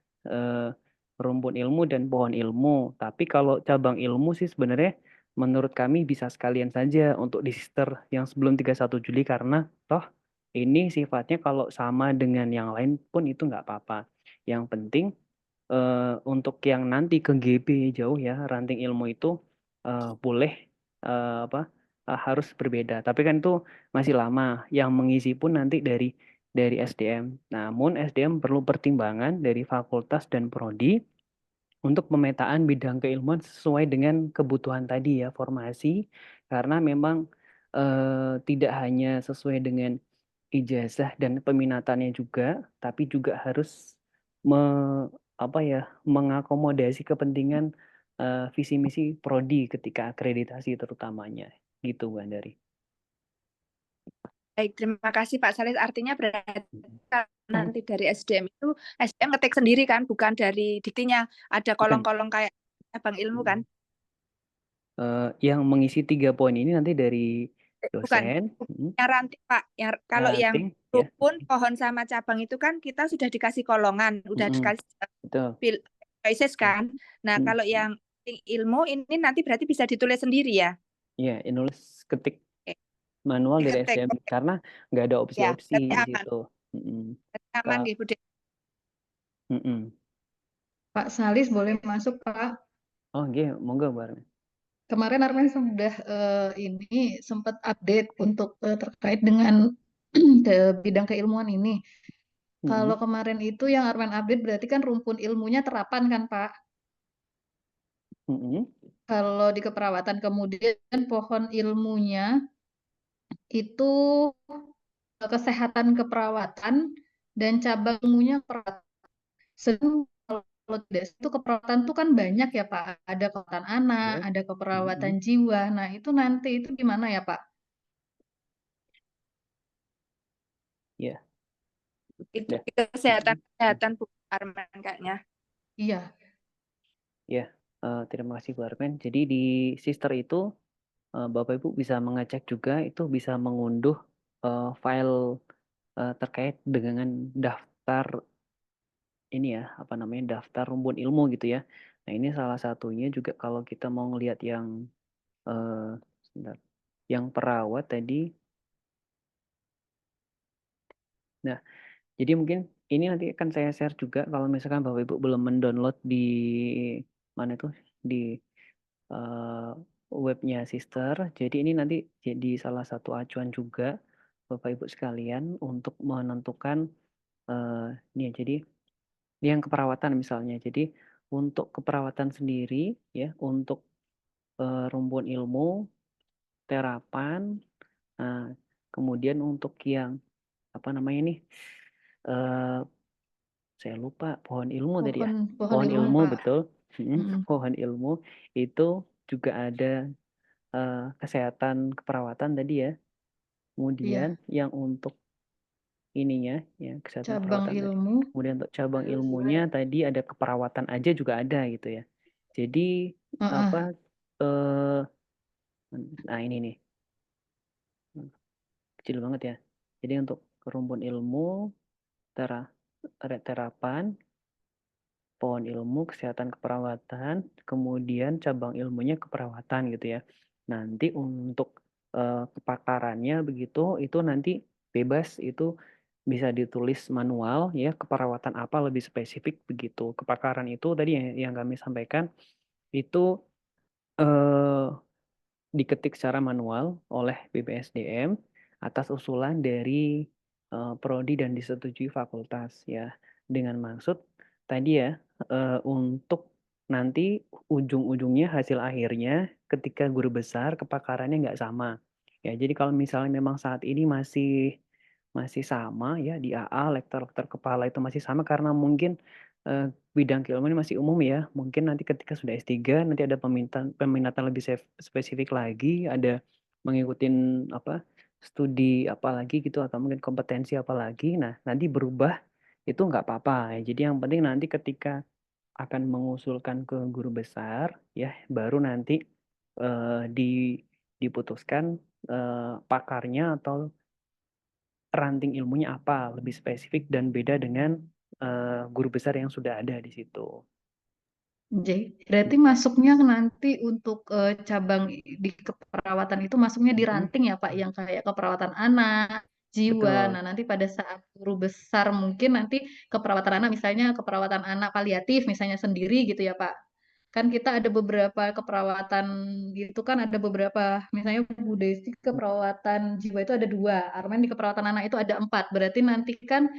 rumpun ilmu dan pohon ilmu. Tapi kalau cabang ilmu sih sebenarnya menurut kami bisa sekalian saja untuk di sister yang sebelum 31 Juli karena toh ini sifatnya kalau sama dengan yang lain pun itu nggak apa-apa. Yang penting untuk yang nanti ke GB jauh ya ranting ilmu itu boleh harus berbeda. Tapi kan itu masih lama. Yang mengisi pun nanti dari SDM. Namun SDM perlu pertimbangan dari fakultas dan prodi untuk pemetaan bidang keilmuan sesuai dengan kebutuhan tadi ya formasi. Karena memang tidak hanya sesuai dengan ijazah dan peminatannya juga, tapi juga harus mengakomodasi kepentingan visi misi prodi ketika akreditasi terutamanya gitu Bu Andari.
Baik, terima kasih Pak Salis. Artinya berarti nanti dari SDM itu SDM ngetik sendiri kan, bukan dari diktinya ada kolong-kolong kayak cabang ilmu kan?
Yang mengisi 3 poin ini nanti dari dosen.
Bukan yang ranting Pak. Kalau yang rumpun, pohon sama cabang itu kan kita sudah dikasih kolongan, udah dikasih choices kan. Nah, kalau yang ilmu ini nanti berarti bisa ditulis sendiri ya?
Iya, nulis ketik. manual dari
diketik.
SDM karena nggak ada
Ya,
opsi-opsi
berarti
di
aman.
situ. Mm-mm.
Berarti aman
Ka-
nggih, Bu Dewi.
mm-mm.
Pak Salis boleh masuk, Pak.
Oh, nggih, monggo Bu Armin.
Kemarin Armen sudah ini sempat update untuk terkait dengan bidang keilmuan ini.
Mm-mm.
Kalau kemarin itu yang Armen update berarti kan rumpun ilmunya terapan kan, Pak?
Mm-mm.
Kalau di keperawatan kemudian pohon ilmunya itu kesehatan keperawatan dan cabang ilmunya perawatan. Sedang kalau tidak itu keperawatan itu kan banyak ya Pak. Ada keperawatan anak,
Ya.
ada keperawatan
Mm-mm.
jiwa. Nah itu nanti itu gimana ya Pak?
Ya.
Itu
Ya.
kesehatan Bu Arman kayaknya.
Iya,
Ya. Terima kasih Bu Armin. Jadi di Sister itu Bapak Ibu bisa mengecek juga, itu bisa mengunduh file terkait dengan daftar ini ya, apa namanya, daftar rumpun ilmu gitu ya. Nah, ini salah satunya juga kalau kita mau ngelihat yang sebentar, yang perawat tadi. Nah, jadi mungkin ini nanti akan saya share juga kalau misalkan Bapak Ibu belum mendownload di mana itu, di webnya Sister. Jadi ini nanti jadi salah satu acuan juga Bapak Ibu sekalian untuk menentukan ini ya. Jadi ini yang keperawatan misalnya. Jadi untuk keperawatan sendiri ya, untuk rumpun ilmu, terapan, kemudian untuk yang apa namanya nih, saya lupa, pohon ilmu tadi ya.
pohon
Pohon
ilmu
ilmu
Pak.
betul.
Mm-mm.
Pohon ilmu itu juga ada kesehatan keperawatan tadi ya. Kemudian
Iya,
yang untuk ininya ya, kesehatan
cabang
keperawatan tadi.
ilmu.
Kemudian untuk cabang ilmunya tadi ada keperawatan aja juga ada gitu ya. Jadi apa
Heeh.
eh nah ini nih kecil banget ya. Jadi untuk rumpun ilmu, terapan, pohon ilmu, kesehatan keperawatan, kemudian cabang ilmunya keperawatan gitu ya. Nanti untuk kepakarannya begitu, itu nanti bebas, itu bisa ditulis manual ya, keperawatan apa lebih spesifik begitu. Kepakaran itu tadi yang kami sampaikan itu eh, diketik secara manual oleh BPSDM atas usulan dari prodi dan disetujui fakultas ya, dengan maksud tadi ya untuk nanti ujung-ujungnya hasil akhirnya ketika guru besar kepakarannya nggak sama ya. Jadi kalau misalnya memang saat ini masih masih sama ya, di AA lektor-lektor kepala itu masih sama karena mungkin bidang keilmuan ini masih umum ya. Mungkin nanti ketika sudah S3 nanti ada peminatan lebih spesifik lagi, ada mengikuti apa studi apa lagi gitu, atau mungkin kompetensi apa lagi. Nah, nanti berubah itu nggak apa-apa ya. Jadi yang penting nanti ketika akan mengusulkan ke guru besar ya, baru nanti diputuskan pakarnya atau ranting ilmunya apa, lebih spesifik dan beda dengan guru besar yang sudah ada di situ.
Berarti masuknya nanti untuk cabang di keperawatan itu masuknya di ranting ya Pak, yang kayak keperawatan anak, jiwa.
Betul.
Nah nanti pada saat guru besar mungkin nanti keperawatan anak, misalnya keperawatan anak paliatif misalnya sendiri gitu ya Pak. Kan kita ada beberapa keperawatan gitu kan, ada beberapa, misalnya Bu Desi keperawatan jiwa itu ada 2, Arman di keperawatan anak itu ada 4. Berarti nanti kan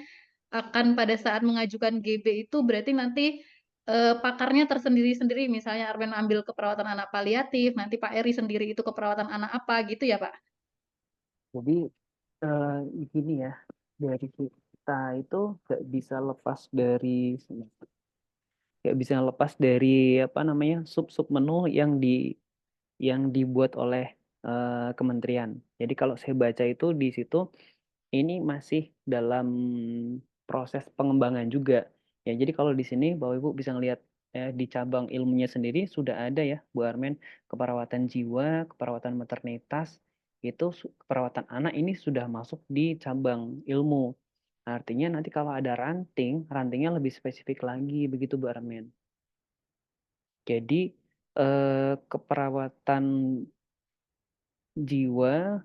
akan pada saat mengajukan GB itu berarti nanti pakarnya tersendiri-sendiri. Misalnya Arwen ambil keperawatan anak paliatif, nanti Pak Eri sendiri itu keperawatan anak apa gitu ya Pak?
Jadi gini ya, dari kita itu nggak bisa lepas dari apa namanya sub-sub menu yang dibuat oleh kementerian. Jadi kalau saya baca itu di situ ini masih dalam proses pengembangan juga. Ya, jadi kalau di sini Bapak Ibu bisa ngelihat di cabang ilmunya sendiri sudah ada ya Bu Armen, keperawatan jiwa, keperawatan maternitas, itu keperawatan anak ini sudah masuk di cabang ilmu. Artinya nanti kalau ada rantingnya lebih spesifik lagi begitu Bu Armen. Jadi keperawatan jiwa,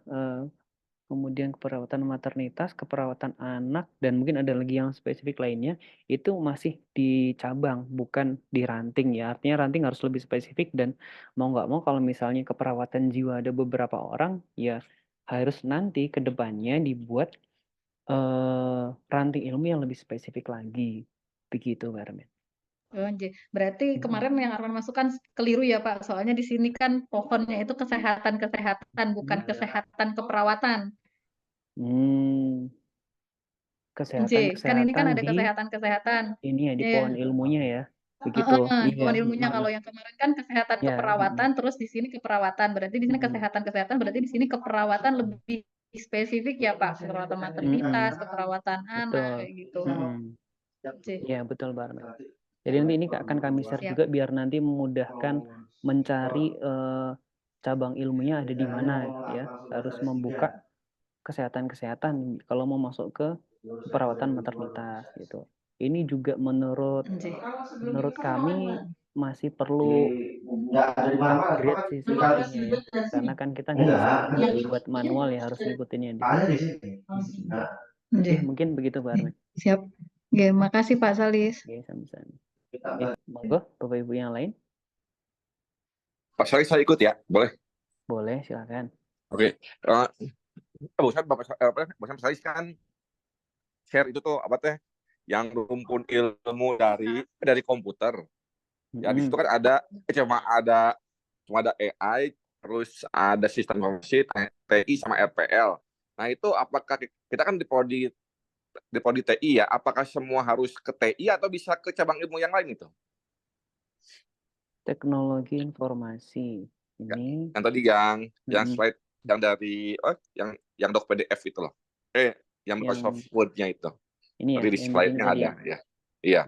kemudian keperawatan maternitas, keperawatan anak, dan mungkin ada lagi yang spesifik lainnya, itu masih di cabang, bukan di ranting ya. Artinya ranting harus lebih spesifik dan mau nggak mau kalau misalnya keperawatan jiwa ada beberapa orang, ya harus nanti ke depannya dibuat ranting ilmu yang lebih spesifik lagi. Begitu, Mbak Armin.
Oh, berarti kemarin yang Arman masukkan keliru ya Pak, soalnya di sini kan pohonnya itu kesehatan, bukan kesehatan keperawatan. Kan ini kan
Kesehatan
ada
di
kesehatan.
ini ya, di
Iya.
pohon ilmunya ya. Begitu.
Pohon
Iya.
ilmunya kalau yang kemarin kan kesehatan
Ya,
keperawatan, terus di sini keperawatan. Berarti di sini kesehatan, berarti di sini keperawatan lebih spesifik ya Pak, keperawatan maternitas, keperawatan anak
betul.
kayak gitu.
Iya, betul, Mbak Armin. Jadi nanti ini akan kami share juga biar nanti memudahkan mencari cabang ilmunya ada di mana ya. Harus membuka kesehatan kalau mau masuk ke perawatan maternitas gitu. Ini juga menurut kami masih perlu upgrade sih sepertinya ya. Karena kan kita nggak bisa buat manual ya, harus ngikutinnya di sini. Oke, mungkin begitu, Mbak Armin.
Siap. Oke, makasih Pak Salis.
Oke, sama-sama. Monggo, Bapak Ibu yang lain.
Pak Salis saya ikut ya, boleh?
Boleh, silakan.
Oke. Bapak Salis kan share itu tuh apa teh yang rumpun ilmu dari komputer. Ya di situ kan ada cuma ada AI, terus ada sistem informasi TI sama RPL. Nah itu apakah kita kan di prodi TI ya, apakah semua harus ke TI atau bisa ke cabang ilmu yang lain itu?
Teknologi informasi ini
yang tadi yang slide yang dari yang doc PDF itu loh, yang Microsoft Word-nya itu.
Ini ya,
di slide-nya ada ya. Iya.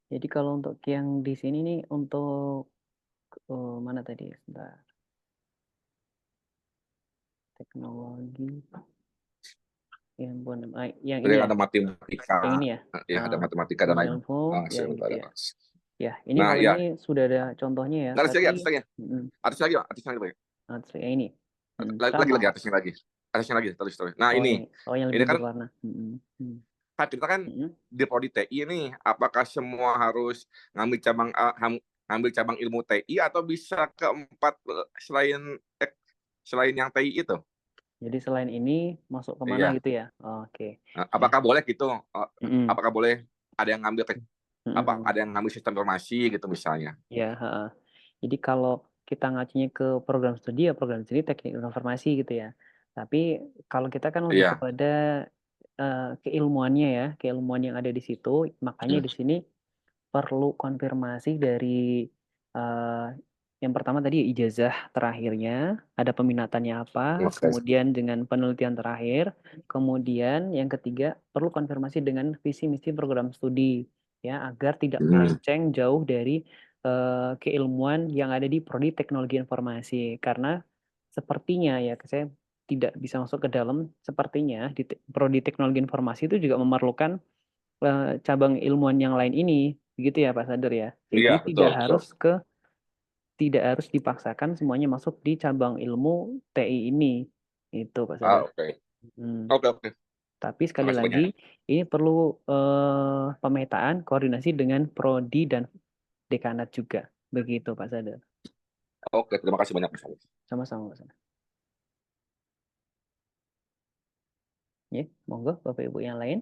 Jadi kalau untuk yang di sini nih untuk mana tadi? Sebentar. Teknologi. Yang ini ya.
Ada matematika.
Yang ini ya.
Ya, ada matematika dan lain.
Ya, ini kalau ini sudah ada contohnya ya.
Atas lagi.
Atas yang ini.
Lagi atasnya lagi terus. Nah, ini
yang lebih berwarna.
Kita kan di prodi TI ini, apakah semua harus ngambil cabang ilmu TI atau bisa keempat selain yang TI itu?
Jadi selain ini masuk kemana gitu ya? Oke.
Apakah boleh gitu? Apakah boleh ada yang ngambil ada yang ngambil sistem informasi gitu misalnya?
Ya. Jadi kalau kita ngacunya ke program studi teknik informasi gitu ya. Tapi kalau kita kan lebih kepada keilmuannya ya, keilmuan yang ada di situ. Makanya di sini perlu konfirmasi dari yang pertama tadi ijazah terakhirnya, ada peminatannya apa, kemudian dengan penelitian terakhir, kemudian yang ketiga perlu konfirmasi dengan visi misi program studi ya, agar tidak melenceng jauh dari keilmuan yang ada di prodi teknologi informasi. Karena sepertinya ya, saya tidak bisa masuk ke dalam, sepertinya di prodi teknologi informasi itu juga memerlukan cabang ilmuwan yang lain ini, begitu ya Pak Sadar ya. Jadi tidak harus dipaksakan semuanya masuk di cabang ilmu TI ini, itu Pak Sadar.
Oke.
Tapi sekali lagi ini perlu pemetaan koordinasi dengan prodi dan dekanat juga, begitu Pak Sadar.
Oke, terima kasih banyak Pak Salis.
Sama-sama Pak Sadar. Ya, monggo Bapak Ibu yang lain.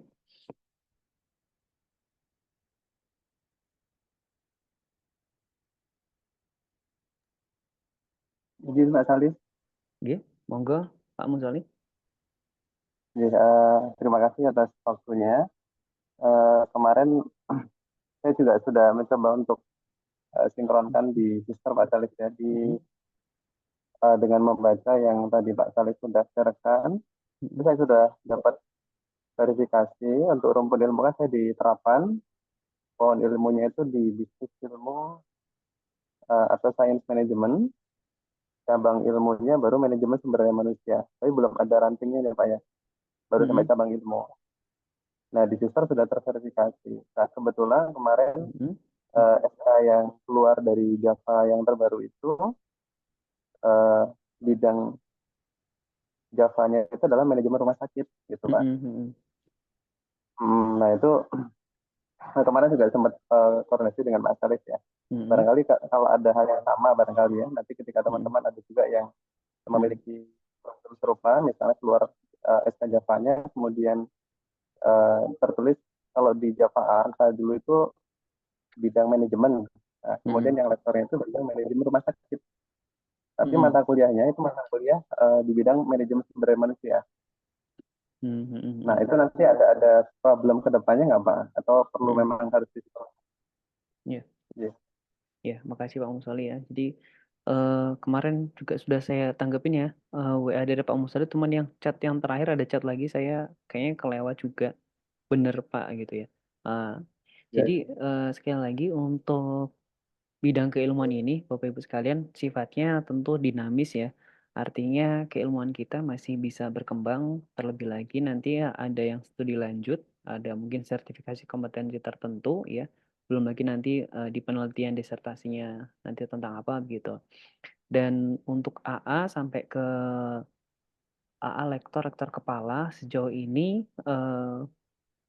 Izin Pak Salis.
Monggo Pak Muzali.
Terima kasih atas waktunya. Kemarin saya juga sudah mencoba untuk sinkronkan di sister Pak Salis ya, dengan membaca yang tadi Pak Salis sudah sharekan. Saya sudah dapat verifikasi untuk rumpun ilmu kan saya diterapkan. Pohon ilmunya itu di bisnis ilmu atau science management. Cabang ilmunya baru manajemen sumber daya manusia. Tapi belum ada rantingnya ya Pak ya. Baru sampai cabang ilmu. Nah, di sister sudah terverifikasi. Nah, kebetulan kemarin SK yang keluar dari Java yang terbaru itu bidang Javanya itu adalah manajemen rumah sakit gitu Pak. Nah itu kemarin juga sempat koordinasi dengan Mas Salih ya. Barangkali kalau ada hal yang sama barangkali ya, nanti ketika teman-teman ada juga yang memiliki program serupa, misalnya keluar SK Javanya, kemudian tertulis kalau di Java A dulu itu bidang manajemen, nah, kemudian yang lektornya itu bidang manajemen rumah sakit. Tapi mata kuliahnya itu mata kuliah di bidang manajemen sumber daya manusia. Nah itu nanti ada problem kedepannya nggak Pak? Atau perlu memang harus disesuaikan?
Ya, makasih Pak Musoli ya. Jadi kemarin juga sudah saya tanggapin ya WA dari Pak Musoli, teman yang chat yang terakhir ada chat lagi, saya kayaknya kelewat juga, bener Pak gitu ya. Jadi sekali lagi untuk bidang keilmuan ini Bapak Ibu sekalian sifatnya tentu dinamis ya. Artinya keilmuan kita masih bisa berkembang, terlebih lagi nanti ya ada yang studi lanjut, ada mungkin sertifikasi kompetensi tertentu ya. Belum lagi nanti di penelitian disertasinya nanti tentang apa gitu. Dan untuk AA sampai ke AA lektor kepala sejauh ini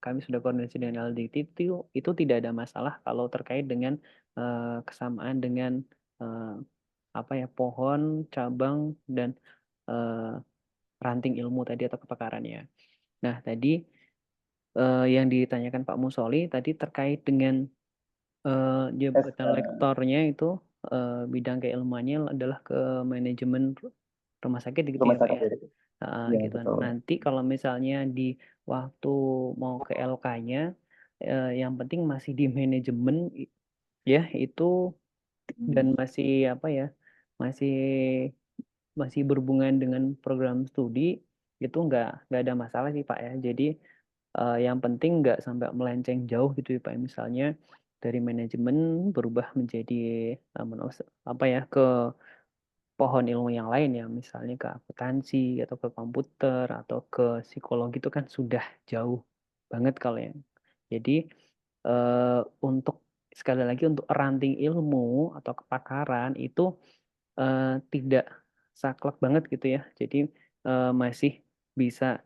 kami sudah koordinasi dengan LDT, itu tidak ada masalah kalau terkait dengan kesamaan dengan pohon, cabang, dan ranting ilmu tadi atau kepakarannya. Nah, tadi yang ditanyakan Pak Musoli tadi terkait dengan jabatan lektornya itu bidang keilmuannya adalah ke manajemen rumah sakit gitu ya Pak ya. Gitu. Nanti kalau misalnya di waktu mau ke LK-nya yang penting masih di manajemen ya itu, dan masih masih berhubungan dengan program studi itu nggak ada masalah sih Pak ya. Jadi yang penting nggak sampai melenceng jauh gitu ya Pak. Misalnya dari manajemen berubah menjadi ke pohon ilmu yang lain ya, misalnya ke akuntansi atau ke komputer atau ke psikologi, itu kan sudah jauh banget kalau yang. Jadi untuk sekali lagi untuk ranting ilmu atau kepakaran itu tidak saklek banget gitu ya. Jadi masih bisa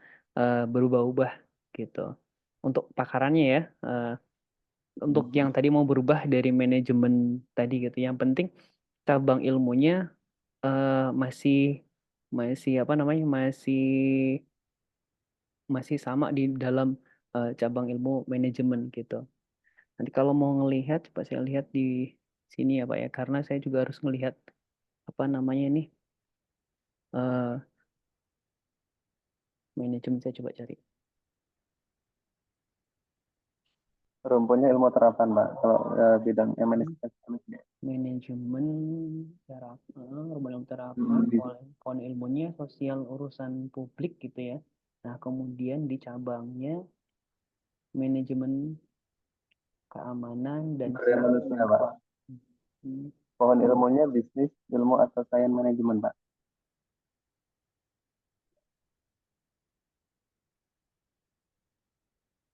berubah-ubah gitu. Untuk pakarannya ya, untuk yang tadi mau berubah dari manajemen tadi gitu, yang penting cabang ilmunya masih masih sama di dalam cabang ilmu manajemen gitu. Nanti kalau mau ngelihat, coba saya lihat di sini ya Pak ya, karena saya juga harus ngelihat manajemen. Saya coba cari.
Rumpunnya ilmu terapan Pak, kalau bidang
manajemen terapan, pohon ilmunya sosial urusan publik gitu ya. Nah kemudian di cabangnya manajemen keamanan dan
manusia Pak. Pohon ilmunya bisnis, ilmu atau sains manajemen Pak.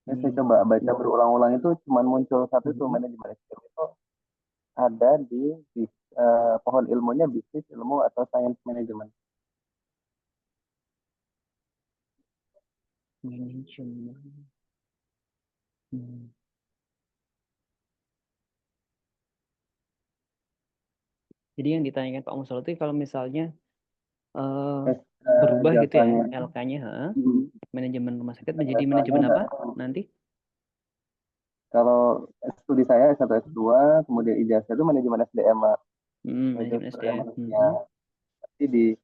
Saya coba baca berulang-ulang itu cuma muncul satu itu manajemen itu ada di pohon ilmunya bisnis, ilmu atau sains manajemen.
Jadi yang ditanyakan Pak Musol itu kalau misalnya berubah gitu ya LK-nya manajemen rumah sakit menjadi manajemen apa nanti?
Kalau studi saya S1 S2 kemudian ijazah itu manajemen SDM Pak.
Manajemen SDM.
Tapi di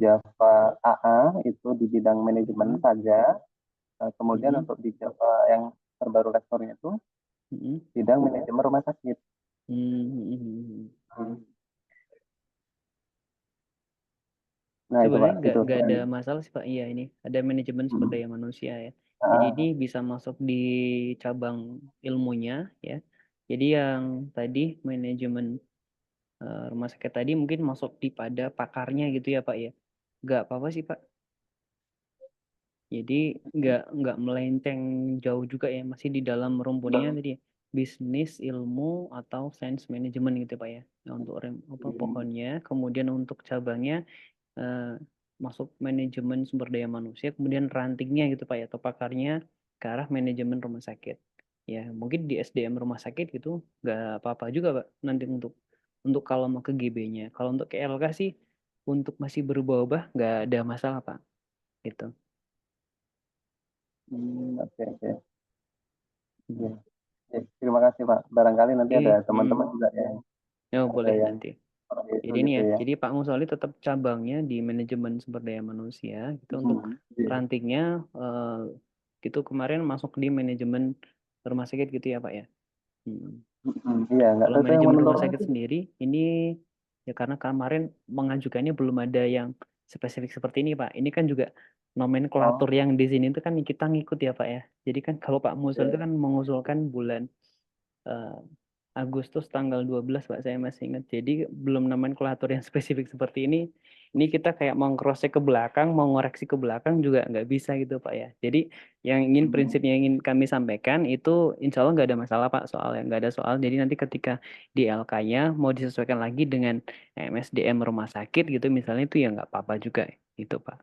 Java AA itu di bidang manajemen saja. Kemudian untuk di Java yang terbaru lektornya itu bidang manajemen rumah sakit. Nah,
sebenarnya nggak ada masalah sih Pak. Iya, ini ada manajemen sumber daya manusia ya. Jadi ini bisa masuk di cabang ilmunya ya. Jadi yang tadi manajemen rumah sakit tadi mungkin masuk di pada pakarnya gitu ya Pak ya. Nggak apa-apa sih Pak. Jadi nggak melenceng jauh juga ya, masih di dalam rumpunnya tadi bisnis, ilmu atau sains manajemen gitu Pak ya. Nah, untuk pohonnya, kemudian untuk cabangnya masuk manajemen sumber daya manusia, kemudian rantingnya gitu Pak ya, atau pakarnya ke arah manajemen rumah sakit. Ya mungkin di SDM rumah sakit gitu nggak apa-apa juga Pak nanti untuk kalau mau ke GB-nya. Kalau untuk ke LK sih untuk masih berubah-ubah nggak ada masalah Pak. Gitu.
Oke. Oke. Terima kasih Pak. Barangkali nanti ada teman-teman juga yang
boleh
yang
nanti. Jadi ini ya, jadi Pak Musoli tetap cabangnya di manajemen sumber daya manusia, gitu untuk rantingnya gitu kemarin masuk di manajemen rumah sakit gitu ya Pak ya.
Iya,
Kalau manajemen rumah sakit sendiri ini ya karena kemarin mengajukannya belum ada yang spesifik seperti ini Pak. Ini kan juga nomenklatur yang di sini itu kan kita ngikut ya Pak ya. Jadi kan kalau Pak Musoli itu kan mengusulkan bulan Agustus tanggal 12 Pak, saya masih ingat. Jadi belum nomenklatur yang spesifik seperti ini. Ini kita kayak mau cross-check ke belakang, mau ngoreksi ke belakang juga nggak bisa gitu Pak ya. Jadi prinsip yang ingin kami sampaikan itu insya Allah nggak ada masalah Pak soalnya. Nggak ada soal. Jadi nanti ketika di LK-nya mau disesuaikan lagi dengan MSDM rumah sakit gitu misalnya itu ya nggak apa-apa juga gitu Pak.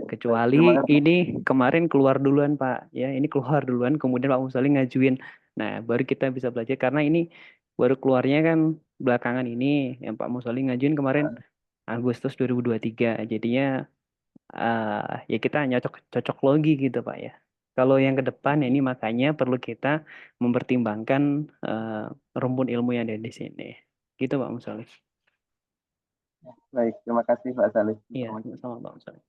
Kecuali ini kemarin keluar duluan Pak ya, ini keluar duluan kemudian Pak Musoli ngajuin. Nah, baru kita bisa belajar karena ini baru keluarnya kan belakangan ini yang Pak Musoli ngajuin kemarin Agustus 2023. Jadinya ya kita cocok logi gitu Pak ya. Kalau yang ke depan ini makanya perlu kita mempertimbangkan rumpun ilmu yang ada di sini. Gitu Pak Musoli.
Baik, terima kasih Pak Salis.
Iya, sama Pak Musoli.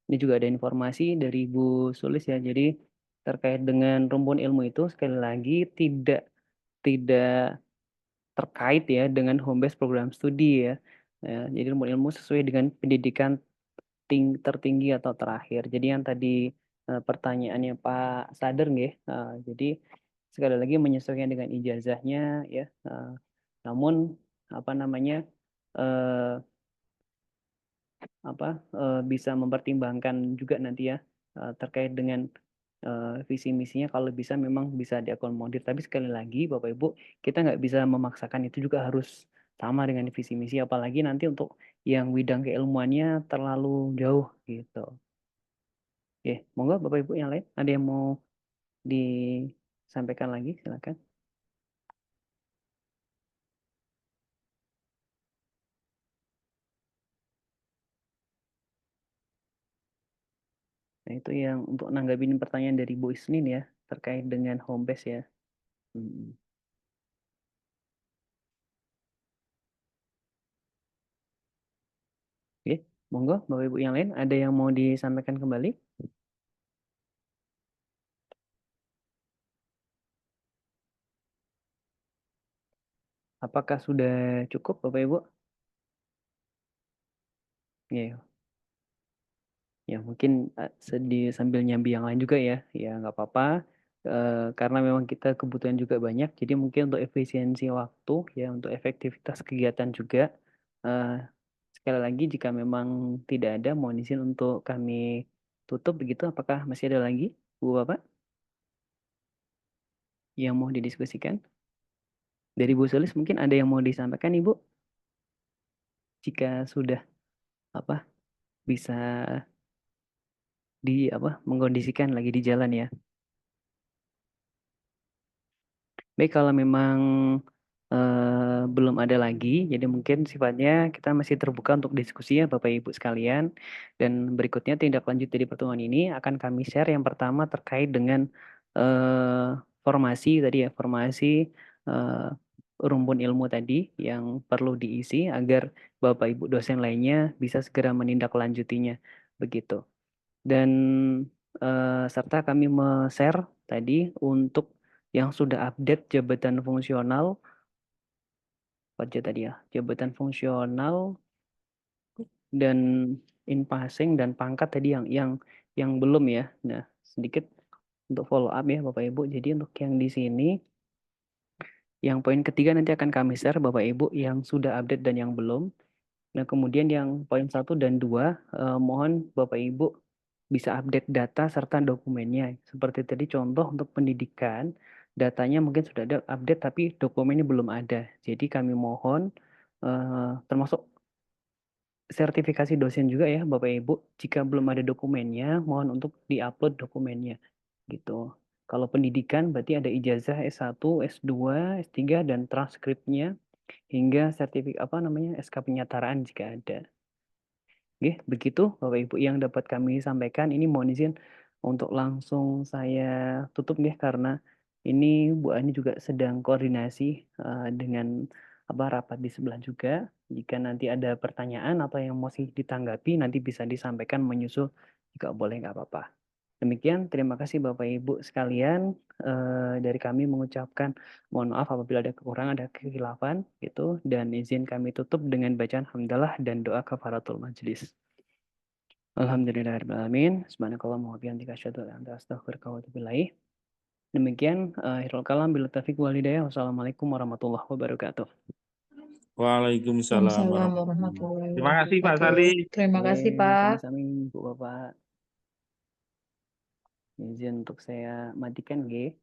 Ini juga ada informasi dari Bu Sulis ya. Jadi terkait dengan rumpun ilmu itu sekali lagi tidak terkait ya dengan home based program studi ya. Jadi rumpun ilmu sesuai dengan pendidikan tertinggi atau terakhir. Jadi yang tadi pertanyaannya Pak Sader nggih. Jadi sekali lagi menyesuaikan dengan ijazahnya ya. Namun apa namanya bisa mempertimbangkan juga nanti ya terkait dengan visi misinya kalau bisa memang bisa diakomodir. Tapi sekali lagi Bapak Ibu kita nggak bisa memaksakan itu juga harus sama dengan visi misi apalagi nanti untuk yang bidang keilmuannya terlalu jauh gitu. Oke, monggo Bapak Ibu yang lain ada yang mau disampaikan lagi silakan. Nah, itu yang untuk nanggapin pertanyaan dari Bu Isnin ya, terkait dengan home base ya. Oke, monggo Bapak Ibu yang lain, ada yang mau disampaikan kembali? Apakah sudah cukup Bapak Ibu? Ya, ya mungkin sambil nyambi yang lain juga ya, ya nggak apa-apa. Karena memang kita kebutuhan juga banyak, jadi mungkin untuk efisiensi waktu, ya untuk efektivitas kegiatan juga. Sekali lagi jika memang tidak ada, mohon izin untuk kami tutup begitu. Apakah masih ada lagi, Bu Bapak, yang mau didiskusikan? Dari Bu Sulis mungkin ada yang mau disampaikan Ibu? Jika sudah bisa mengkondisikan lagi di jalan ya. Baik, kalau memang belum ada lagi, jadi mungkin sifatnya kita masih terbuka untuk diskusi ya Bapak Ibu sekalian. Dan berikutnya tindak lanjut dari pertemuan ini akan kami share yang pertama terkait dengan formasi tadi ya, formasi rumpun ilmu tadi yang perlu diisi agar Bapak Ibu dosen lainnya bisa segera menindaklanjutinya begitu. Dan serta kami share tadi untuk yang sudah update jabatan fungsional jabatan fungsional dan in passing dan pangkat tadi yang belum ya. Nah, sedikit untuk follow up ya Bapak Ibu. Jadi untuk yang di sini yang poin ketiga nanti akan kami share Bapak Ibu yang sudah update dan yang belum. Nah, kemudian yang poin 1 dan 2 mohon Bapak Ibu bisa update data serta dokumennya. Seperti tadi contoh untuk pendidikan datanya mungkin sudah ada update tapi dokumennya belum ada. Jadi kami mohon termasuk sertifikasi dosen juga ya Bapak Ibu, jika belum ada dokumennya mohon untuk diupload dokumennya gitu. Kalau pendidikan berarti ada ijazah S1, S2, S3 dan transkripnya hingga sertifikat SK penyetaraan jika ada. Oke, begitu Bapak Ibu yang dapat kami sampaikan. Ini mohon izin untuk langsung saya tutup karena ini Bu Ani juga sedang koordinasi dengan rapat di sebelah juga. Jika nanti ada pertanyaan atau yang masih ditanggapi nanti bisa disampaikan menyusul, jika boleh nggak apa-apa. Demikian, terima kasih Bapak Ibu sekalian. Dari kami mengucapkan mohon maaf apabila ada kekurangan, ada kekhilafan gitu, dan izin kami tutup dengan bacaan hamdalah dan doa kafaratul majlis. Alhamdulillahirrahmanirrahim. Subhanakallahumma wa bihamdika asyhadu an la ilaha illa anta astaghfiruka wa atubu ilaik. Demikian akhirul kalam bila taufiq wal hidayah. Wassalamualaikum warahmatullahi wabarakatuh.
Waalaikumsalam
Waalaikumsalam
warahmatullahi wabarakatuh.
warahmatullahi
Terima kasih Pak
wabarakatuh.
Salih.
Terima kasih Pak.
Sami-sami Bu Bapak. Izin untuk saya matikan, G.